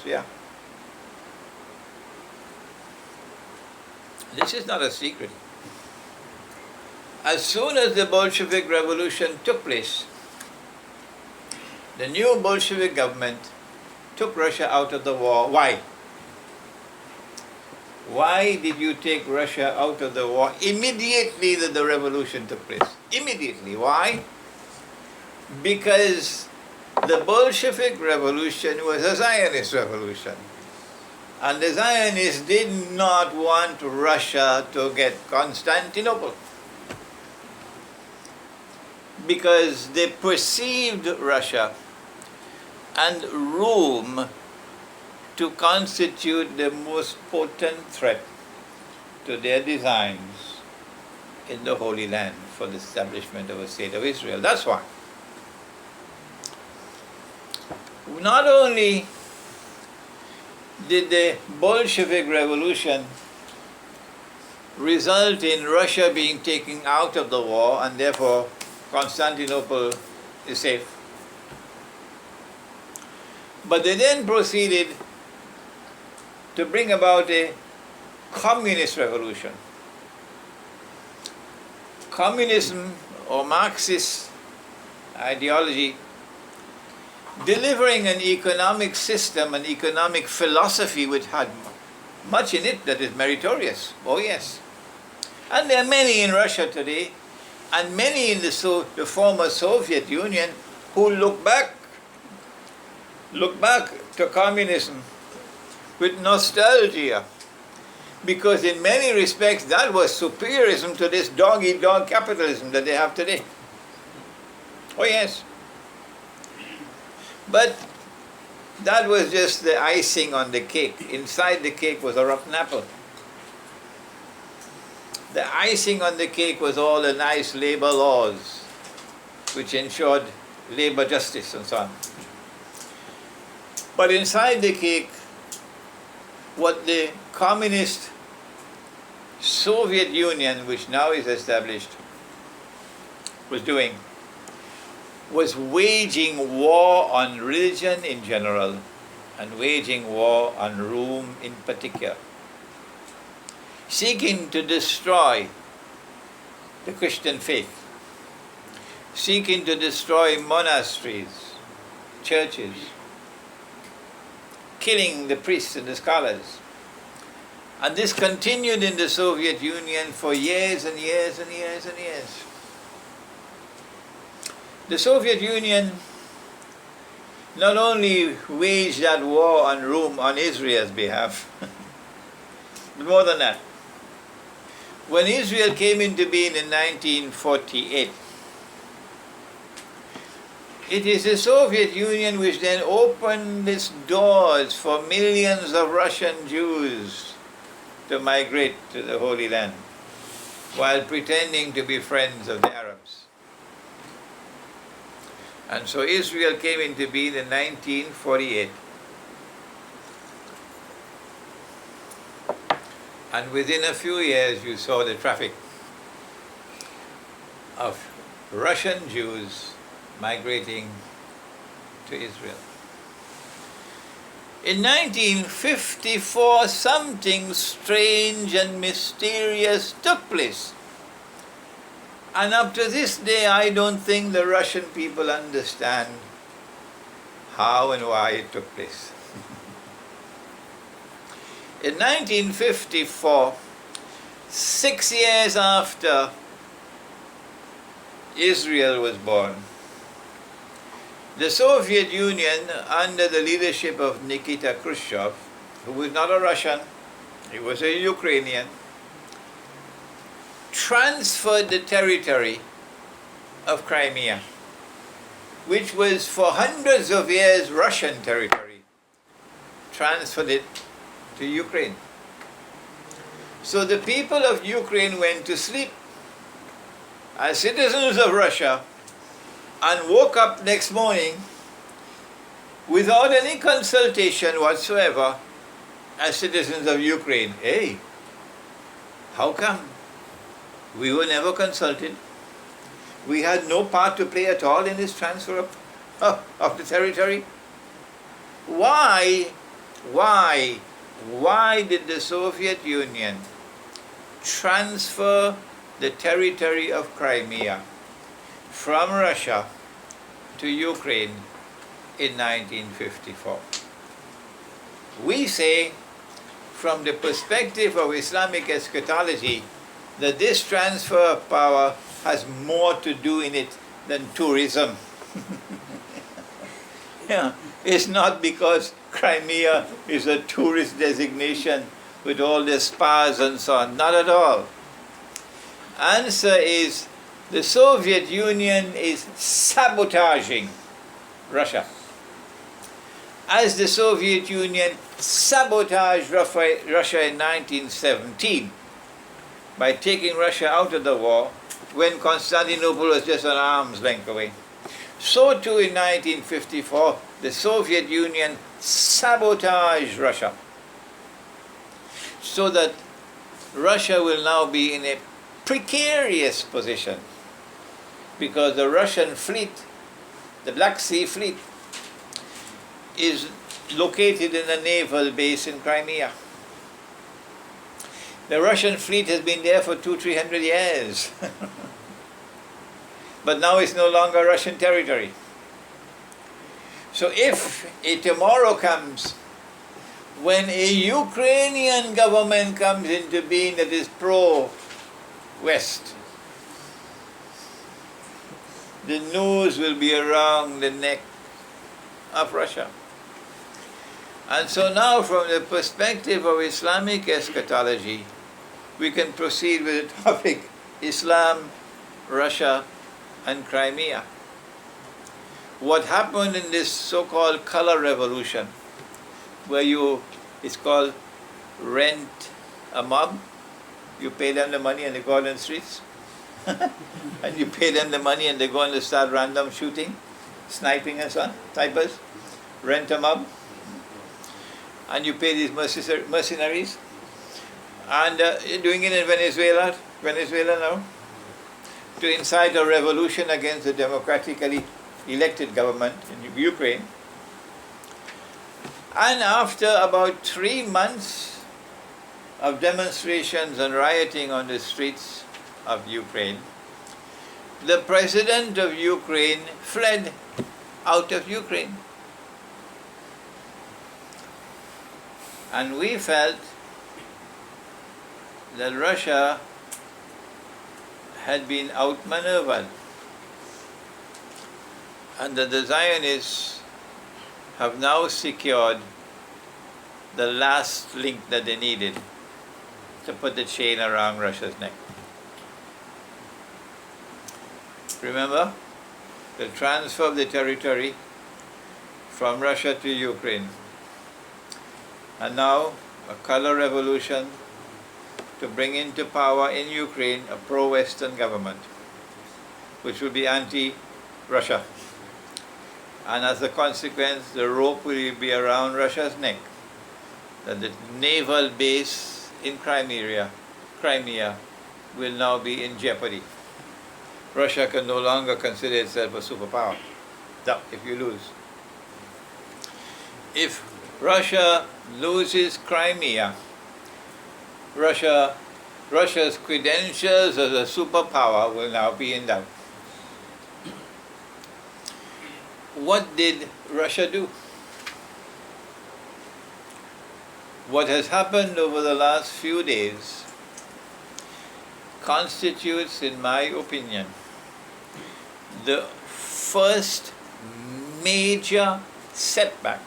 A: yeah. This is not a secret. As soon as the Bolshevik Revolution took place, the new Bolshevik government took Russia out of the war. Why? Why did you take Russia out of the war immediately that the revolution took place? Immediately. Why? Because the Bolshevik Revolution was a Zionist revolution. And the Zionists did not want Russia to get Constantinople, because they perceived Russia and Rome to constitute the most potent threat to their designs in the Holy Land for the establishment of a state of Israel. That's why. Not only did the Bolshevik Revolution result in Russia being taken out of the war, and therefore Constantinople is safe, but they then proceeded to bring about a communist revolution. Communism or Marxist ideology, delivering an economic system, an economic philosophy which had much in it that is meritorious. Oh yes. And there are many in Russia today, and many in the former Soviet Union, who look back to communism with nostalgia, because in many respects that was superiorism to this dog-eat-dog capitalism that they have today. Oh yes. But that was just the icing on the cake. Inside the cake was a rotten apple. The icing on the cake was all the nice labor laws which ensured labor justice and so on. But inside the cake, what the communist Soviet Union, which now is established, was doing was waging war on religion in general and waging war on Rome in particular, seeking to destroy the Christian faith, seeking to destroy monasteries, churches, killing the priests and the scholars. And this continued in the Soviet Union for years and years and years and years. The Soviet Union not only waged that war on Rome on Israel's behalf, but more than that. When Israel came into being in 1948, it is the Soviet Union which then opened its doors for millions of Russian Jews to migrate to the Holy Land, while pretending to be friends of the Arabs. And so Israel came into being in 1948. And within a few years you saw the traffic of Russian Jews migrating to Israel. In 1954, something strange and mysterious took place. And up to this day, I don't think the Russian people understand how and why it took place. In 1954, 6 years after Israel was born, the Soviet Union, under the leadership of Nikita Khrushchev, who was not a Russian, he was a Ukrainian, transferred the territory of Crimea, which was for hundreds of years Russian territory, transferred it to Ukraine. So the people of Ukraine went to sleep as citizens of Russia and woke up next morning without any consultation whatsoever as citizens of Ukraine. Hey, how come? We were never consulted. We had no part to play at all in this transfer of the territory. Why did the Soviet Union transfer the territory of Crimea from Russia to Ukraine in 1954. We say, from the perspective of Islamic eschatology, that this transfer of power has more to do in it than tourism. Yeah, it's not because Crimea is a tourist designation with all the spas and so on, not at all. Answer is, the Soviet Union is sabotaging Russia. As the Soviet Union sabotaged Russia in 1917 by taking Russia out of the war when Constantinople was just an arm's length away, so too in 1954 the Soviet Union sabotaged Russia, so that Russia will now be in a precarious position because the Russian fleet, the Black Sea Fleet, is located in a naval base in Crimea. The Russian fleet has been there for 200-300 years. But now it's no longer Russian territory. So if a tomorrow comes when a Ukrainian government comes into being that is pro-West, the noose will be around the neck of Russia. And so now, from the perspective of Islamic eschatology, we can proceed with the topic Islam, Russia, and Crimea. What happened in this so-called color revolution, where it's called rent a mob, you pay them the money and they go out on the streets, and you pay them the money and they go and start random shooting, sniping and so on, typers, rent a mob, and you pay these mercenaries, and you're doing it in Venezuela now, to incite a revolution against the democratically elected government in Ukraine. And after about 3 months of demonstrations and rioting on the streets of Ukraine, the president of Ukraine fled out of Ukraine. And we felt that Russia had been outmaneuvered, and that the Zionists have now secured the last link that they needed to put the chain around Russia's neck. Remember, the transfer of the territory from Russia to Ukraine, and now a color revolution to bring into power in Ukraine a pro-Western government, which will be anti-Russia. And as a consequence, the rope will be around Russia's neck, that the naval base in Crimea will now be in jeopardy. Russia can no longer consider itself a superpower. Now, if you lose. If Russia loses Crimea, Russia's credentials as a superpower will now be in doubt. What did Russia do? What has happened over the last few days constitutes, in my opinion, the first major setback,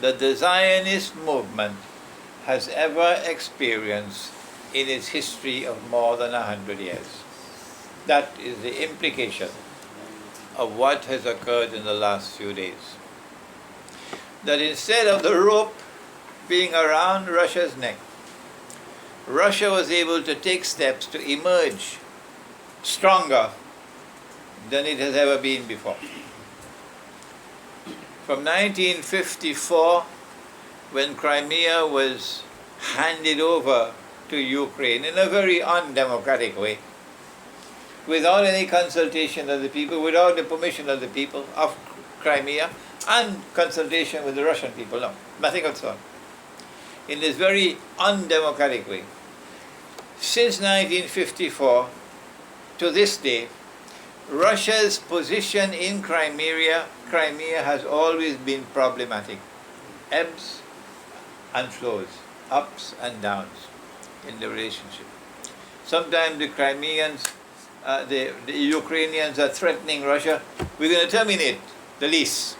A: that the Zionist movement has ever experienced in its history of more than 100 years. That is the implication of what has occurred in the last few days. That instead of the rope being around Russia's neck, Russia was able to take steps to emerge stronger than it has ever been before. From 1954, when Crimea was handed over to Ukraine in a very undemocratic way, without any consultation of the people, without the permission of the people of Crimea, and consultation with the Russian people. No, nothing of the sort. In this very undemocratic way. Since 1954 to this day, Russia's position in Crimea has always been problematic. Ebbs and flows, ups and downs in the relationship. Sometimes the Crimeans, the Ukrainians are threatening Russia. We're going to terminate the lease.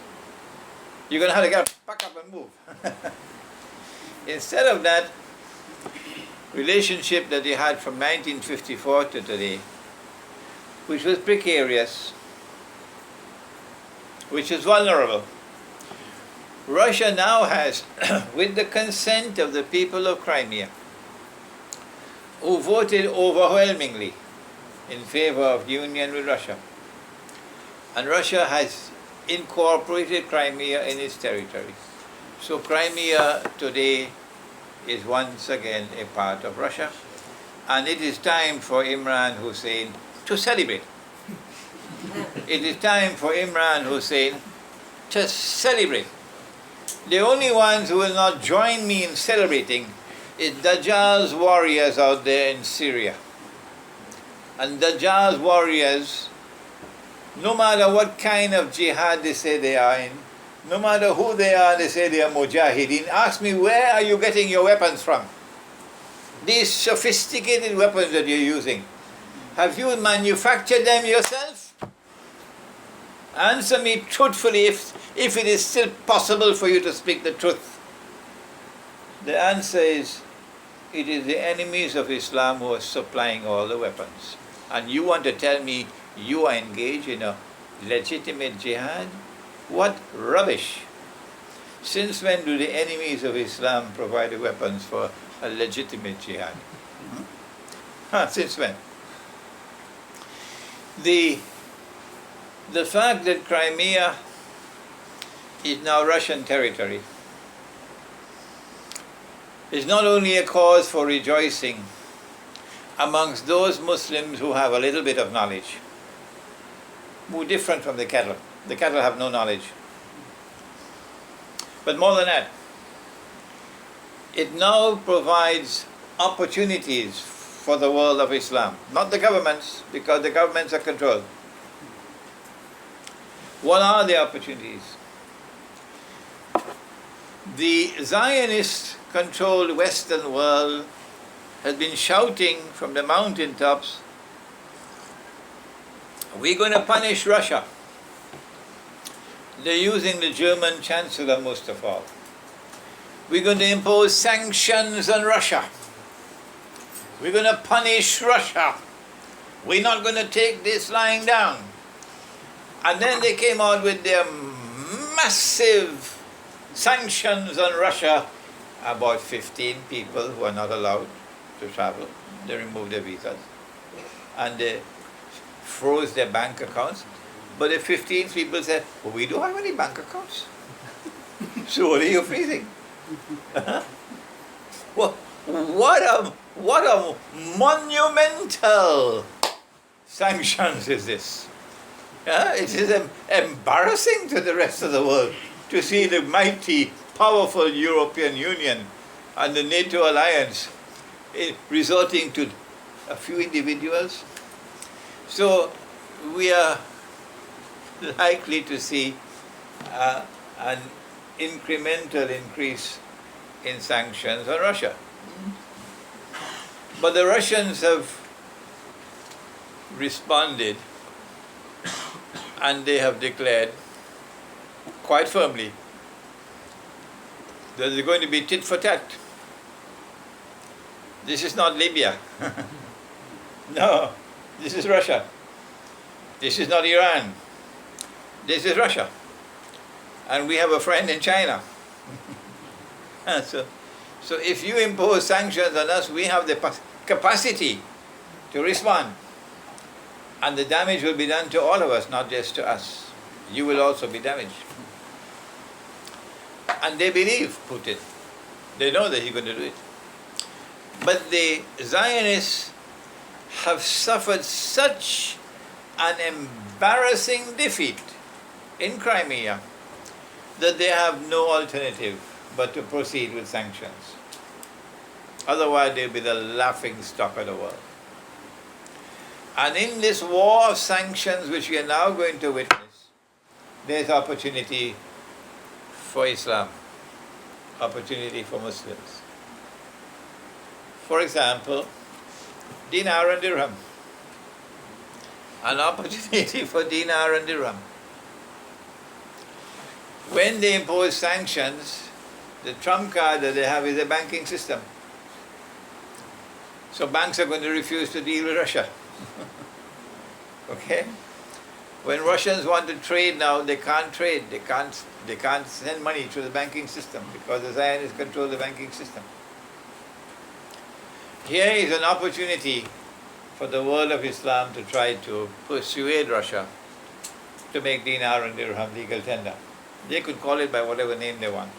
A: You're going to have to pack up and move. Instead of that, relationship that they had from 1954 to today, which was precarious, which is vulnerable, Russia now has, with the consent of the people of Crimea, who voted overwhelmingly in favor of union with Russia, and Russia has incorporated Crimea in its territory. So Crimea today is once again a part of Russia, and it is time for Imran Hosein to celebrate. It is time for Imran Hosein to celebrate. The only ones who will not join me in celebrating is Dajjal's warriors out there in Syria. And Dajjal's warriors, no matter what kind of jihad they say they are in, no matter who they are, they say they are mujahideen. Ask me, where are you getting your weapons from? These sophisticated weapons that you're using, have you manufactured them yourself? Answer me truthfully if it is still possible for you to speak the truth. The answer is, it is the enemies of Islam who are supplying all the weapons. And you want to tell me you are engaged in a legitimate jihad? What rubbish! Since when do the enemies of Islam provide the weapons for a legitimate jihad? Since when? The fact that Crimea is now Russian territory is not only a cause for rejoicing amongst those Muslims who have a little bit of knowledge, who are different from the cattle. The cattle have no knowledge. But more than that, it now provides opportunities for the world of Islam, not the governments, because the governments are controlled. What are the opportunities? The Zionist-controlled Western world has been shouting from the mountaintops, we're going to punish Russia. They're using the German Chancellor most of all. We're going to impose sanctions on Russia. We're going to punish Russia. We're not going to take this lying down. And then they came out with their massive sanctions on Russia. About 15 people who are not allowed to travel. They removed their visas. And they froze their bank accounts. But the 15 people said, well, we don't have any bank accounts. So what are you freezing? What a monumental sanctions is this? It is embarrassing to the rest of the world to see the mighty, powerful European Union and the NATO alliance resorting to a few individuals. So we are likely to see an incremental increase in sanctions on Russia. But the Russians have responded, and they have declared quite firmly that they're going to be tit for tat. This is not Libya. No, this is Russia. This is not Iran. This is Russia. And we have a friend in China. So if you impose sanctions on us, we have the capacity to respond. And the damage will be done to all of us, not just to us. You will also be damaged. And they believe Putin. They know that he's going to do it. But the Zionists have suffered such an embarrassing defeat in Crimea that they have no alternative but to proceed with sanctions. Otherwise, they'll be the laughing stock of the world. And in this war of sanctions which we are now going to witness, there's opportunity for Islam, opportunity for Muslims. For example, dinar and dirham. An opportunity for dinar and dirham. When they impose sanctions, the trump card that they have is a banking system. So banks are going to refuse to deal with Russia. Okay? When Russians want to trade now, they can't trade. They can't send money through the banking system because the Zionists control the banking system. Here is an opportunity for the world of Islam to try to persuade Russia to make dinar and dirham legal tender. They could call it by whatever name they want.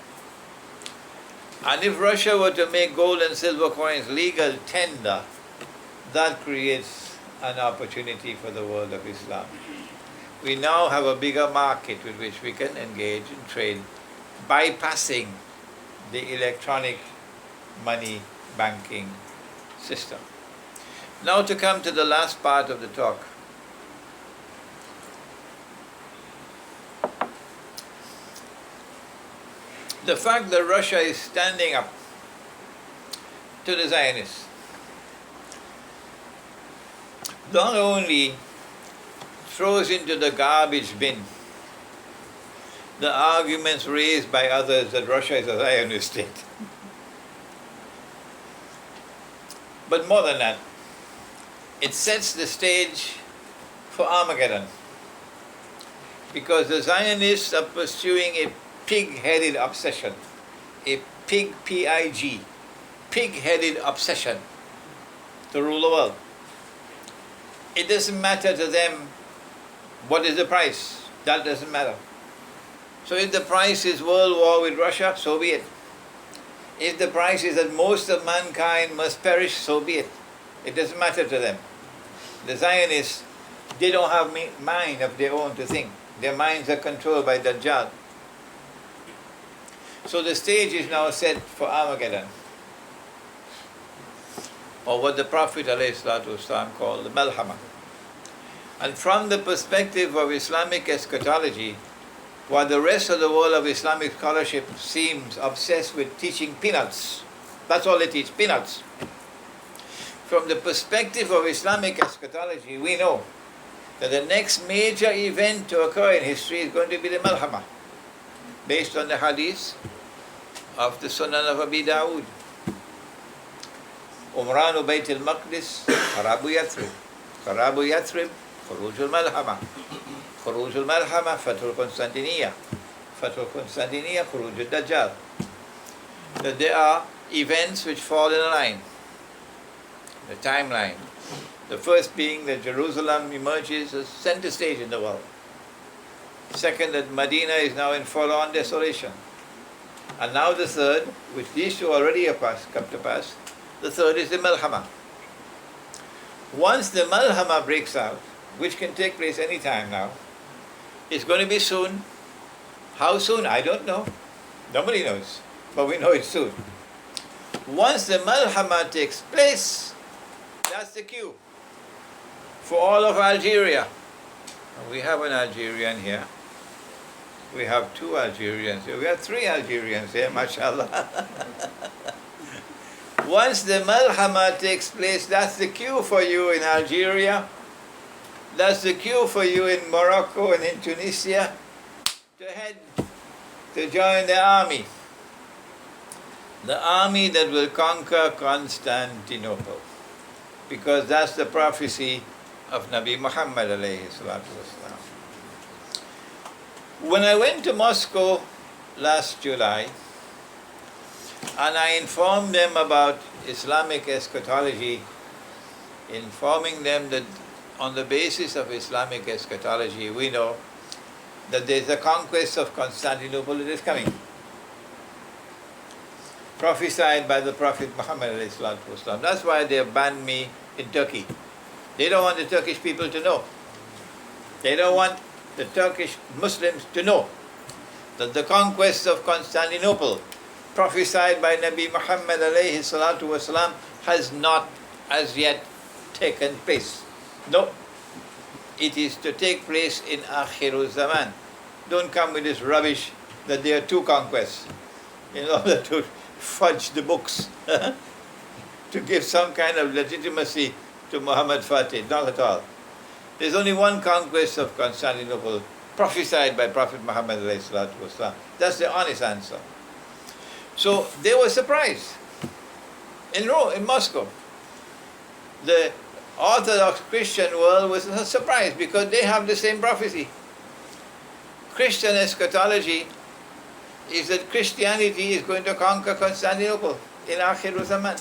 A: And if Russia were to make gold and silver coins legal tender, that creates an opportunity for the world of Islam. We now have a bigger market with which we can engage in trade, bypassing the electronic money banking system. Now to come to the last part of the talk. The fact that Russia is standing up to the Zionists not only throws into the garbage bin the arguments raised by others that Russia is a Zionist state, but more than that, it sets the stage for Armageddon, because the Zionists are pursuing a pig-headed obsession, a pig-P-I-G, pig-headed obsession to rule the world. It doesn't matter to them what is the price. That doesn't matter. So if the price is world war with Russia, so be it. If the price is that most of mankind must perish, so be it. It doesn't matter to them. The Zionists, they don't have mind of their own to think. Their minds are controlled by dajjal. So the stage is now set for Armageddon, or what the Prophet ﷺ called the Malhama. And from the perspective of Islamic eschatology, while the rest of the world of Islamic scholarship seems obsessed with teaching peanuts, that's all they teach, peanuts. From the perspective of Islamic eschatology, we know that the next major event to occur in history is going to be the Malhama, based on the hadith of the Sunan of Abi Dawood. Umranu Bayt al-Maqdis, Kharabu Yathrib. Kharabu Yathrib, Khuruj al-Malhama. Khuruj al-Malhama, Fatul Constantinia. Fatul Constantinia, Khuruj al-Dajjal. That there are events which fall in a line, the timeline. The first being that Jerusalem emerges as center stage in the world. Second, that Medina is now in full-on desolation. And now the third, which these two already have come to pass, the third is the Malhama. Once the Malhama breaks out, which can take place any time now, it's going to be soon. How soon? I don't know. Nobody knows. But we know it's soon. Once the Malhama takes place, that's the cue for all of Algeria. We have an Algerian here. We have two Algerians here. We have three Algerians here, mashallah. Once the Malhama takes place, that's the cue for you in Algeria. That's the cue for you in Morocco and in Tunisia to head to join the army. The army that will conquer Constantinople. Because that's the prophecy of Nabi Muhammad alayhi salatu wasalam. When I went to Moscow last July, and I informed them about Islamic eschatology, informing them that on the basis of Islamic eschatology, we know that there is a conquest of Constantinople that is coming, prophesied by the Prophet Muhammad alayhi salatu wasalam. That's why they have banned me in Turkey. They don't want the Turkish people to know. They don't want the Turkish Muslims to know that the conquest of Constantinople, prophesied by Nabi Muhammad alayhi salatu wasalam, has not as yet taken place. No, it is to take place in Akhirul Zaman. Don't come with this rubbish that there are two conquests in order to fudge the books, to give some kind of legitimacy to Muhammad Fatih. Not at all. There's only one conquest of Constantinople prophesied by Prophet Muhammad alayhi salatu wasalam. That's the honest answer. So they were surprised in Rome, in Moscow. The Orthodox Christian world was surprised because they have the same prophecy. Christian eschatology is that Christianity is going to conquer Constantinople in Akhirul Zaman.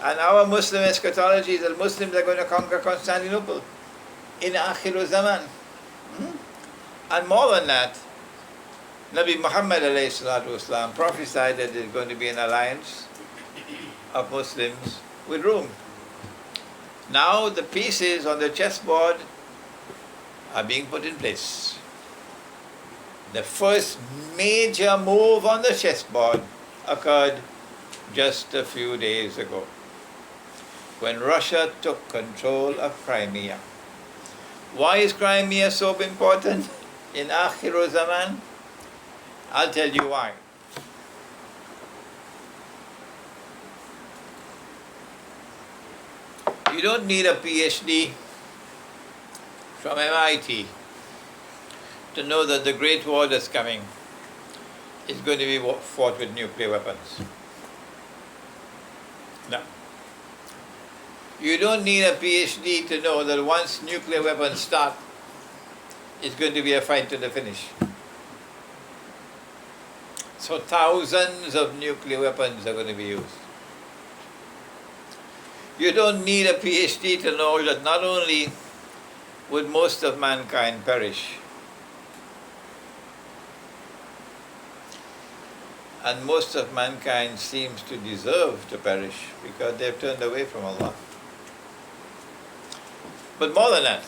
A: And our Muslim eschatology is that Muslims are going to conquer Constantinople in Akhirul Zaman. And more than that, Nabi Muhammad alayhi salatu wasalam prophesied that there's going to be an alliance of Muslims with Rome. Now the pieces on the chessboard are being put in place. The first major move on the chessboard occurred just a few days ago, when Russia took control of Crimea. Why is Crimea so important in Akhirul Zaman? I'll tell you why. You don't need a PhD from MIT to know that the Great War that's coming is going to be fought with nuclear weapons. No. You don't need a PhD to know that once nuclear weapons start, it's going to be a fight to the finish. So thousands of nuclear weapons are going to be used. You don't need a PhD to know that not only would most of mankind perish, and most of mankind seems to deserve to perish because they've turned away from Allah. But more than that,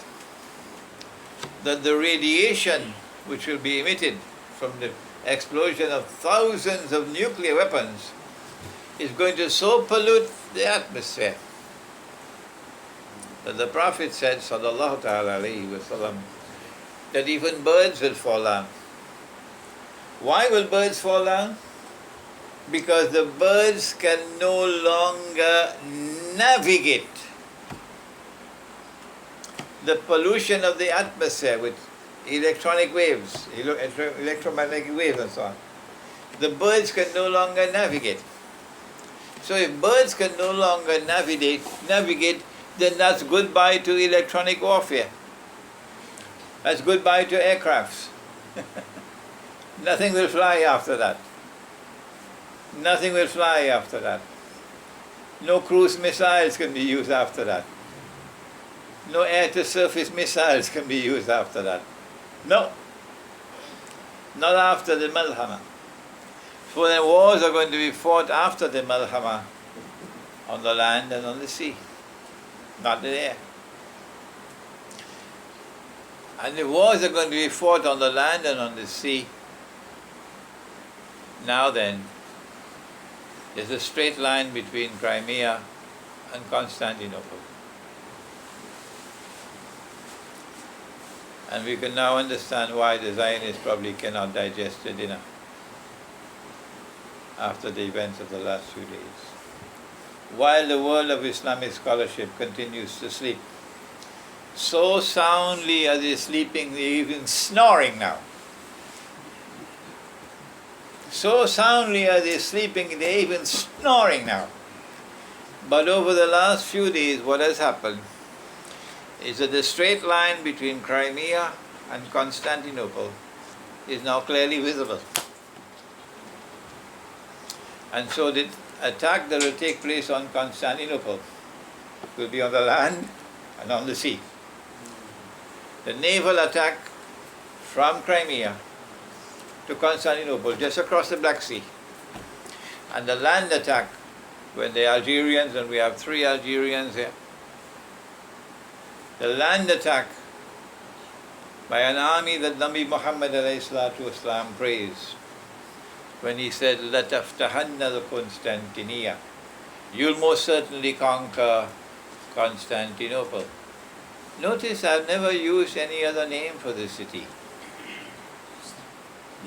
A: that the radiation which will be emitted from the explosion of thousands of nuclear weapons is going to so pollute the atmosphere that the Prophet said, sallallahu ta'ala alayhi wa sallam, that even birds will fall down. Why will birds fall down? Because the birds can no longer navigate the pollution of the atmosphere with electronic waves, electromagnetic waves and so on. The birds can no longer navigate. So if birds can no longer navigate, then that's goodbye to electronic warfare. That's goodbye to aircrafts. Nothing will fly after that. Nothing will fly after that. No cruise missiles can be used after that. No air-to-surface missiles can be used after that. No. Not after the Malhama. For the wars are going to be fought after the Malhama on the land and on the sea, not the air. And the wars are going to be fought on the land and on the sea. Now then, there's a straight line between Crimea and Constantinople. And we can now understand why the Zionists probably cannot digest the dinner after the events of the last few days. While the world of Islamic scholarship continues to sleep, so soundly are they sleeping, they're even snoring now. So soundly are they sleeping, they're even snoring now. But over the last few days, what has happened is that the straight line between Crimea and Constantinople is now clearly visible. And so the attack that will take place on Constantinople will be on the land and on the sea. The naval attack from Crimea to Constantinople, just across the Black Sea, and the land attack when the Algerians, and we have 3 Algerians here, the land attack by an army that Nabi Muhammad ﷺ praised when he said, لَتَفْتَحَنَّ الْقُنْسْتَنْتِنِيَّةِ, you'll most certainly conquer Constantinople. Notice I've never used any other name for the city.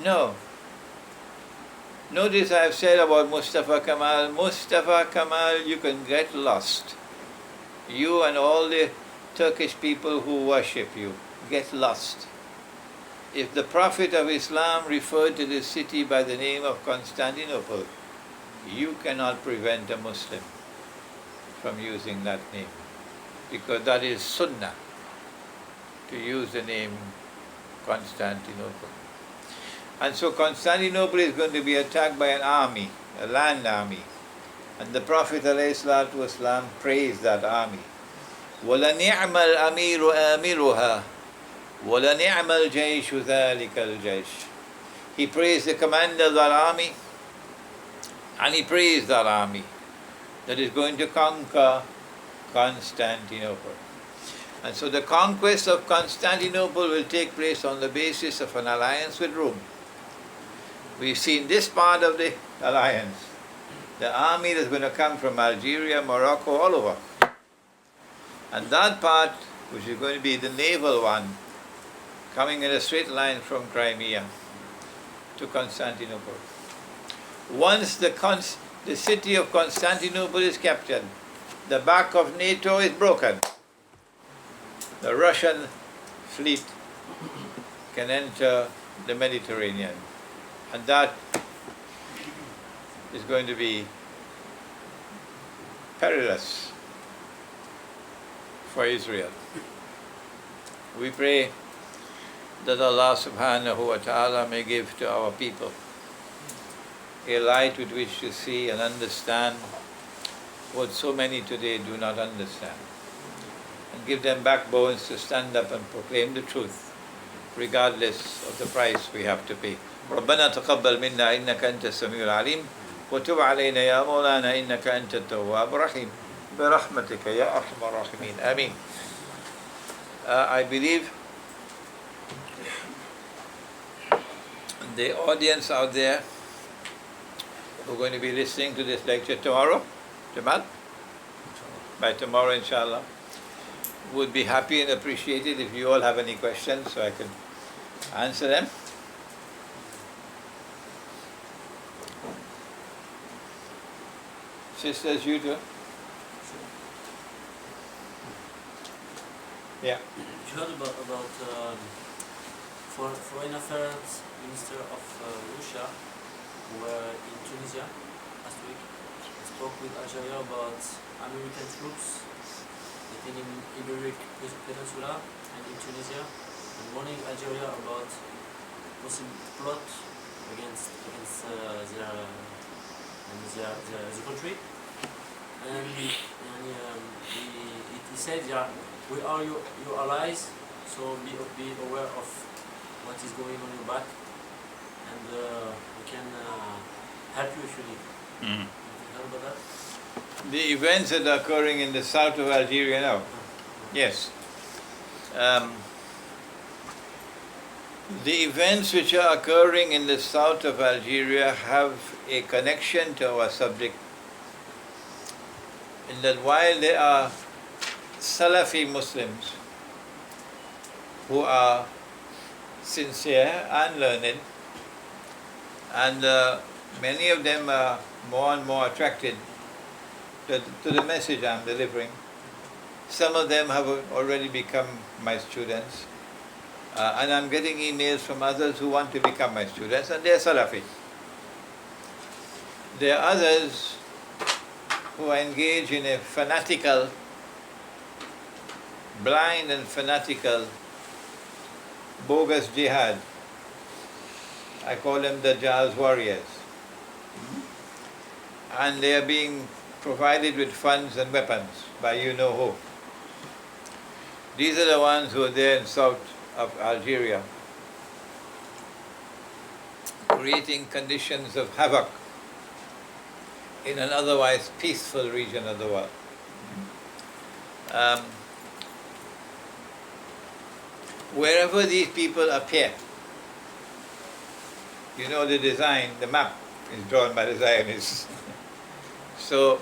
A: No. Notice I've said about Mustafa Kemal, you can get lost. You and all the Turkish people who worship you, get lost. If the Prophet of Islam referred to this city by the name of Constantinople, you cannot prevent a Muslim from using that name, because that is sunnah, to use the name Constantinople. And so Constantinople is going to be attacked by an army, a land army. And the Prophet ﷺ praised that army. وَلَنِعْمَ الْأَمِيرُ آمِرُهَا وَلَنِعْمَ الْجَيْشُ ذَلِكَ الْجَيْشُ. He praised the commander of that army, and he praised that army that is going to conquer Constantinople. And so the conquest of Constantinople will take place on the basis of an alliance with Rome. We've seen this part of the alliance, the army that's going to come from Algeria, Morocco, all over. And that part, which is going to be the naval one, coming in a straight line from Crimea to Constantinople. Once the city of Constantinople is captured, the back of NATO is broken. The Russian fleet can enter the Mediterranean. And that is going to be perilous for Israel. We pray that Allah subhanahu wa ta'ala may give to our people a light with which to see and understand what so many today do not understand, and give them backbones to stand up and proclaim the truth, regardless of the price we have to pay. ربنا تقبل منا إنك أنت السميع العليم وتب علينا يا مولانا إنك أنت التواب الرحيم برحمتك يا أرحم الراحمين آمين. I believe the audience out there who are going to be listening to this lecture tomorrow, Jamal, by tomorrow inshallah, would be happy and appreciate it if you all have any questions so I can answer them. Sisters, you too? Yeah.
B: You heard about Foreign Affairs Minister of Russia were in Tunisia last week. He spoke with Algeria about American troops detaining Iberic Peninsula and in Tunisia, and warning Algeria about possible plot against the country. And he said, yeah, we are your allies, so be aware of what is going on your back, and we can help you if you need.
A: Mm.
B: You heard about that?
A: The events that are occurring in the south of Algeria now. Yes. The events which are occurring in the south of Algeria have a connection to our subject, in that while there are Salafi Muslims who are sincere and learned, and many of them are more and more attracted to the message I'm delivering. Some of them have already become my students, and I'm getting emails from others who want to become my students, and they're Salafi. There are others who are engaged in a fanatical, blind and fanatical, bogus jihad. I call them the Dajjal's warriors. And they are being provided with funds and weapons by you-know-who. These are the ones who are there in south of Algeria, creating conditions of havoc in an otherwise peaceful region of the world. wherever these people appear, you know the design, the map is drawn by the Zionists. So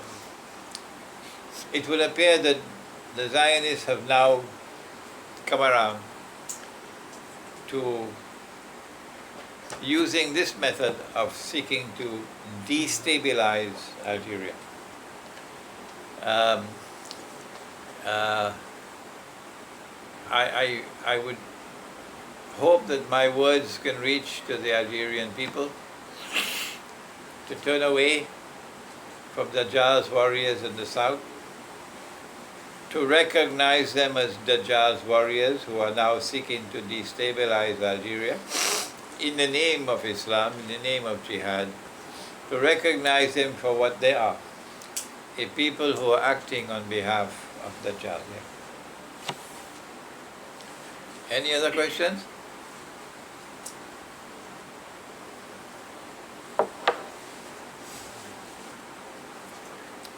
A: it will appear that the Zionists have now come around to using this method of seeking to destabilize Algeria. I would hope that my words can reach to the Algerian people to turn away from Dajjal's warriors in the south, to recognize them as Dajjal's warriors who are now seeking to destabilize Algeria in the name of Islam, in the name of jihad, to recognize them for what they are, a people who are acting on behalf of Dajjal. Any other questions?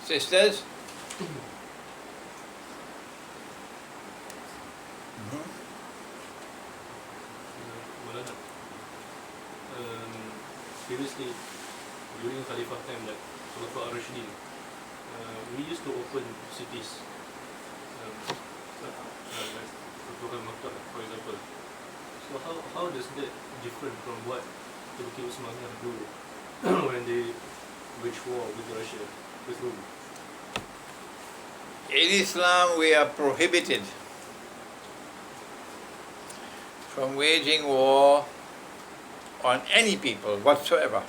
A: Sisters?
C: Previously, during Khalifah time, like Khulafa al-Rashidin, we used to open cities, like Makkah, for example. So how does that different from what Turkey Osmanian do when they wage war with Russia, with Rome?
A: In Islam, we are prohibited from waging war on any people whatsoever,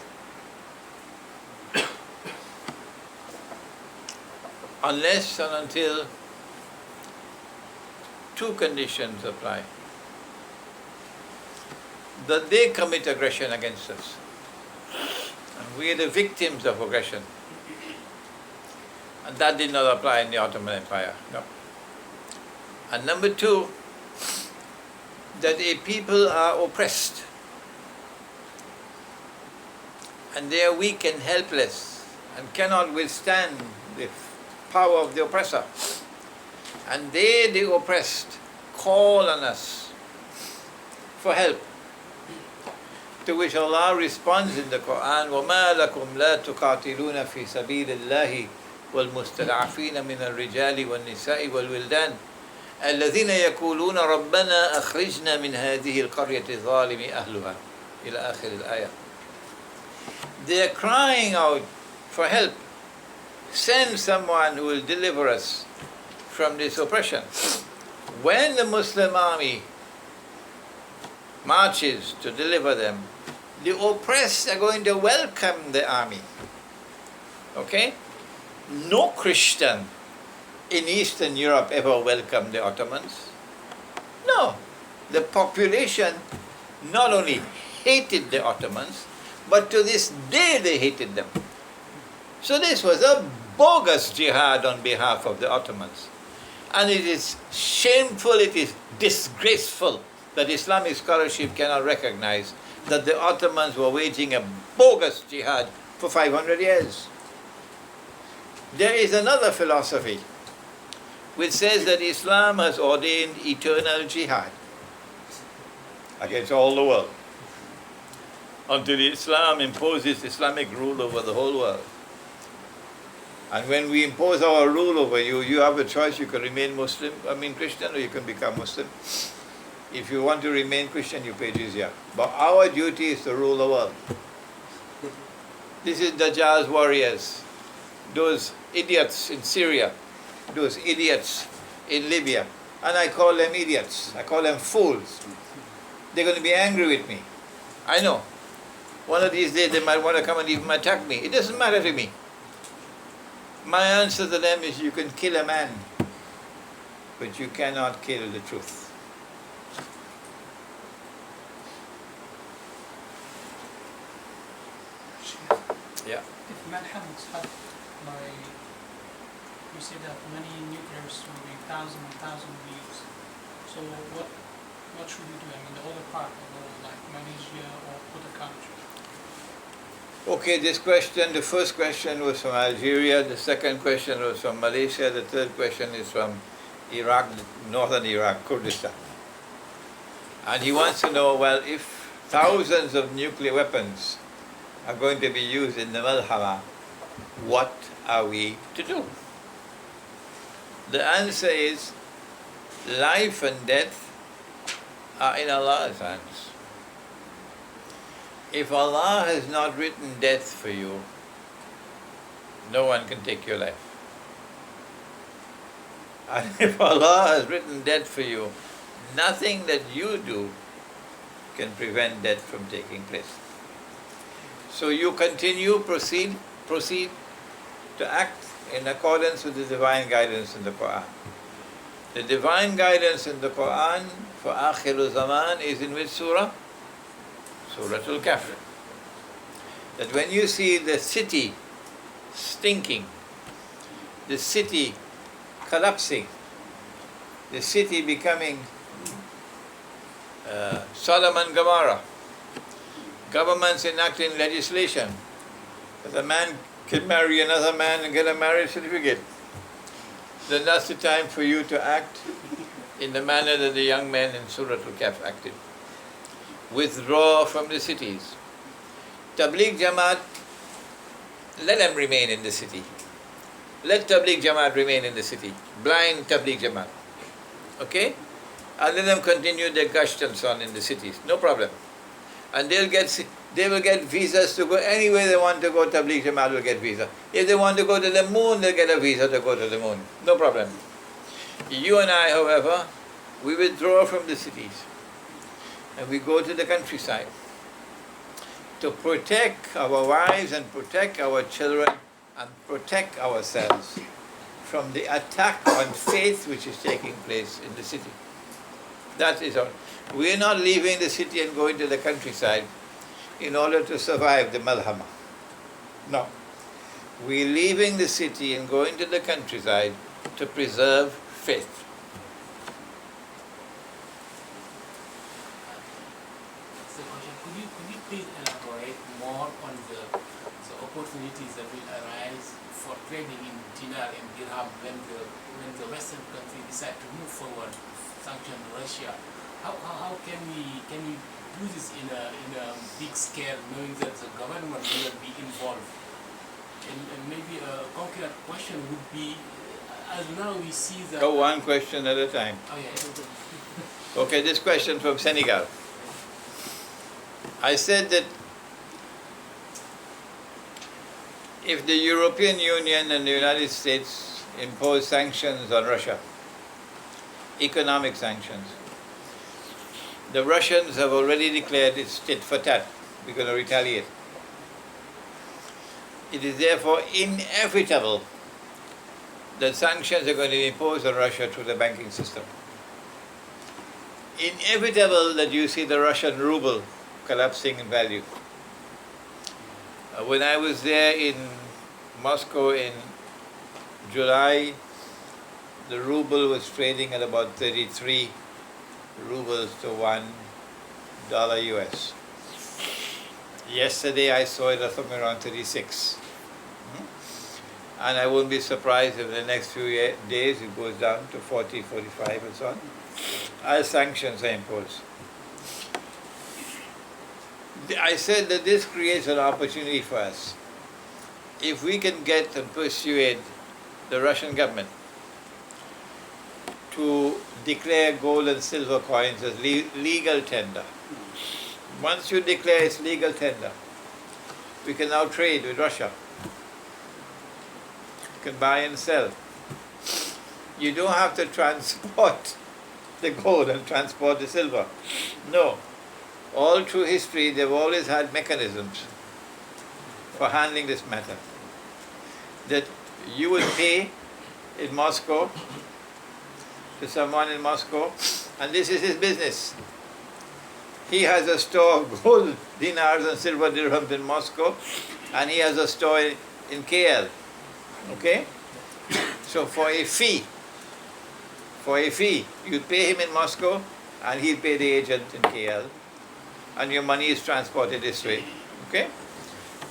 A: unless and until two conditions apply: that they commit aggression against us, and we are the victims of aggression. And that did not apply in the Ottoman Empire, no. And number two, that a people are oppressed, and they are weak and helpless, and cannot withstand the power of the oppressor. And they, the oppressed, call on us for help. To which Allah responds in the Quran, وَمَا لَكُمْ لَا تُقَاتِلُونَ فِي سَبِيلِ اللَّهِ وَالْمُسْتَضْعَفِينَ مِنَ الرِّجَالِ وَالنِّسَاءِ وَالْوِلْدَانِ الَّذِينَ يَقُولُونَ رَبَّنَا أَخْرِجْنَا مِنْ هَذِهِ الْقَرْيَةِ الظَّالِمِ أَهْلُهَا إلى آخر الآية. They are crying out for help. Send someone who will deliver us from this oppression. When the Muslim army marches to deliver them, the oppressed are going to welcome the army. Okay? No Christian in Eastern Europe ever welcomed the Ottomans. No. The population not only hated the Ottomans, but to this day they hated them. So this was a bogus jihad on behalf of the Ottomans. And it is shameful, it is disgraceful that Islamic scholarship cannot recognize that the Ottomans were waging a bogus jihad for 500 years. There is another philosophy which says that Islam has ordained eternal jihad against all the world until Islam imposes Islamic rule over the whole world. And when we impose our rule over you, you have a choice. You can remain Christian, or you can become Muslim. If you want to remain Christian, you pay jizya. But our duty is to rule the world. This is Dajjal's warriors, those idiots in Syria, those idiots in Libya. And I call them idiots. I call them fools. They're going to be angry with me. I know. One of these days they might want to come and even attack me. It doesn't matter to me. My answer to them is, you can kill a man, but you cannot kill the truth. Yeah.
D: If Manhammad had, you say that many nuclears will be 1,000 views. So what should we do? I mean, the other part of the world, like Malaysia or other countries.
A: Okay, this question, the first question was from Algeria, the second question was from Malaysia, the third question is from Iraq, northern Iraq, Kurdistan. And he wants to know, well, if thousands of nuclear weapons are going to be used in the Malhama, what are we to do? The answer is, life and death are in Allah's hands. If Allah has not written death for you, no one can take your life. And if Allah has written death for you, nothing that you do can prevent death from taking place. So you proceed to act in accordance with the divine guidance in the Quran. The divine guidance in the Quran for Akhirul Zaman is in which surah? Surah Al-Kahf. That when you see the city stinking, the city collapsing, the city becoming Sodom and Gomorrah, governments enacting legislation that a man can marry another man and get a marriage certificate, then that's the time for you to act in the manner that the young men in Surah Al-Kahf acted. Withdraw from the cities. Tabligh Jamaat, let them remain in the city. Let Tabligh Jamaat remain in the city. Blind Tabligh Jamaat. Okay? And let them continue their gasht and so on in the cities. No problem. And they will get visas to go anywhere they want to go. Tabligh Jamaat will get visa. If they want to go to the moon, they'll get a visa to go to the moon. No problem. You and I, however, we withdraw from the cities and we go to the countryside to protect our wives and protect our children and protect ourselves from the attack on faith which is taking place in the city. That is all. We are not leaving the city and going to the countryside in order to survive the Malhama. No. We are leaving the city and going to the countryside to preserve faith.
E: So, could you please elaborate more on the opportunities that will arise for trading in dinar and dirham when the Western countries decide to move forward, sanction Russia? How can we do this in a big scale, knowing that the government will be involved? And maybe a concrete question would be, as now we see that...
A: Go one question at a time.
E: Oh, yeah.
A: Okay, this question from Senegal. I said that if the European Union and the United States impose sanctions on Russia, economic sanctions, the Russians have already declared it's tit for tat. We're going to retaliate. It is therefore inevitable that sanctions are going to be imposed on Russia through the banking system. Inevitable that you see the Russian ruble collapsing in value. When I was there in Moscow in July, the ruble was trading at about 33 rubles to $1 US. Yesterday I saw it at somewhere around 36. And I wouldn't be surprised if in the next few days it goes down to 40, 45 and so on, as sanctions are imposed. I said that this creates an opportunity for us. If we can get and persuade the Russian government to declare gold and silver coins as legal tender. Once you declare it's legal tender, we can now trade with Russia. You can buy and sell. You don't have to transport the gold and transport the silver. No. All through history, they've always had mechanisms for handling this matter. That you will pay in Moscow to someone in Moscow, and this is his business. He has a store of gold dinars and silver dirhams in Moscow, and he has a store in KL. Okay? So for a fee, you pay him in Moscow, and he'll pay the agent in KL, and your money is transported this way. Okay?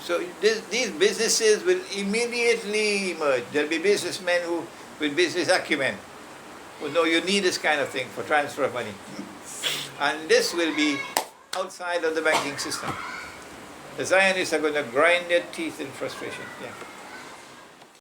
A: So these businesses will immediately emerge. There'll be businessmen with business acumen who know you need this kind of thing for transfer of money. And this will be outside of the banking system. The Zionists are going to grind their teeth in frustration. Yeah.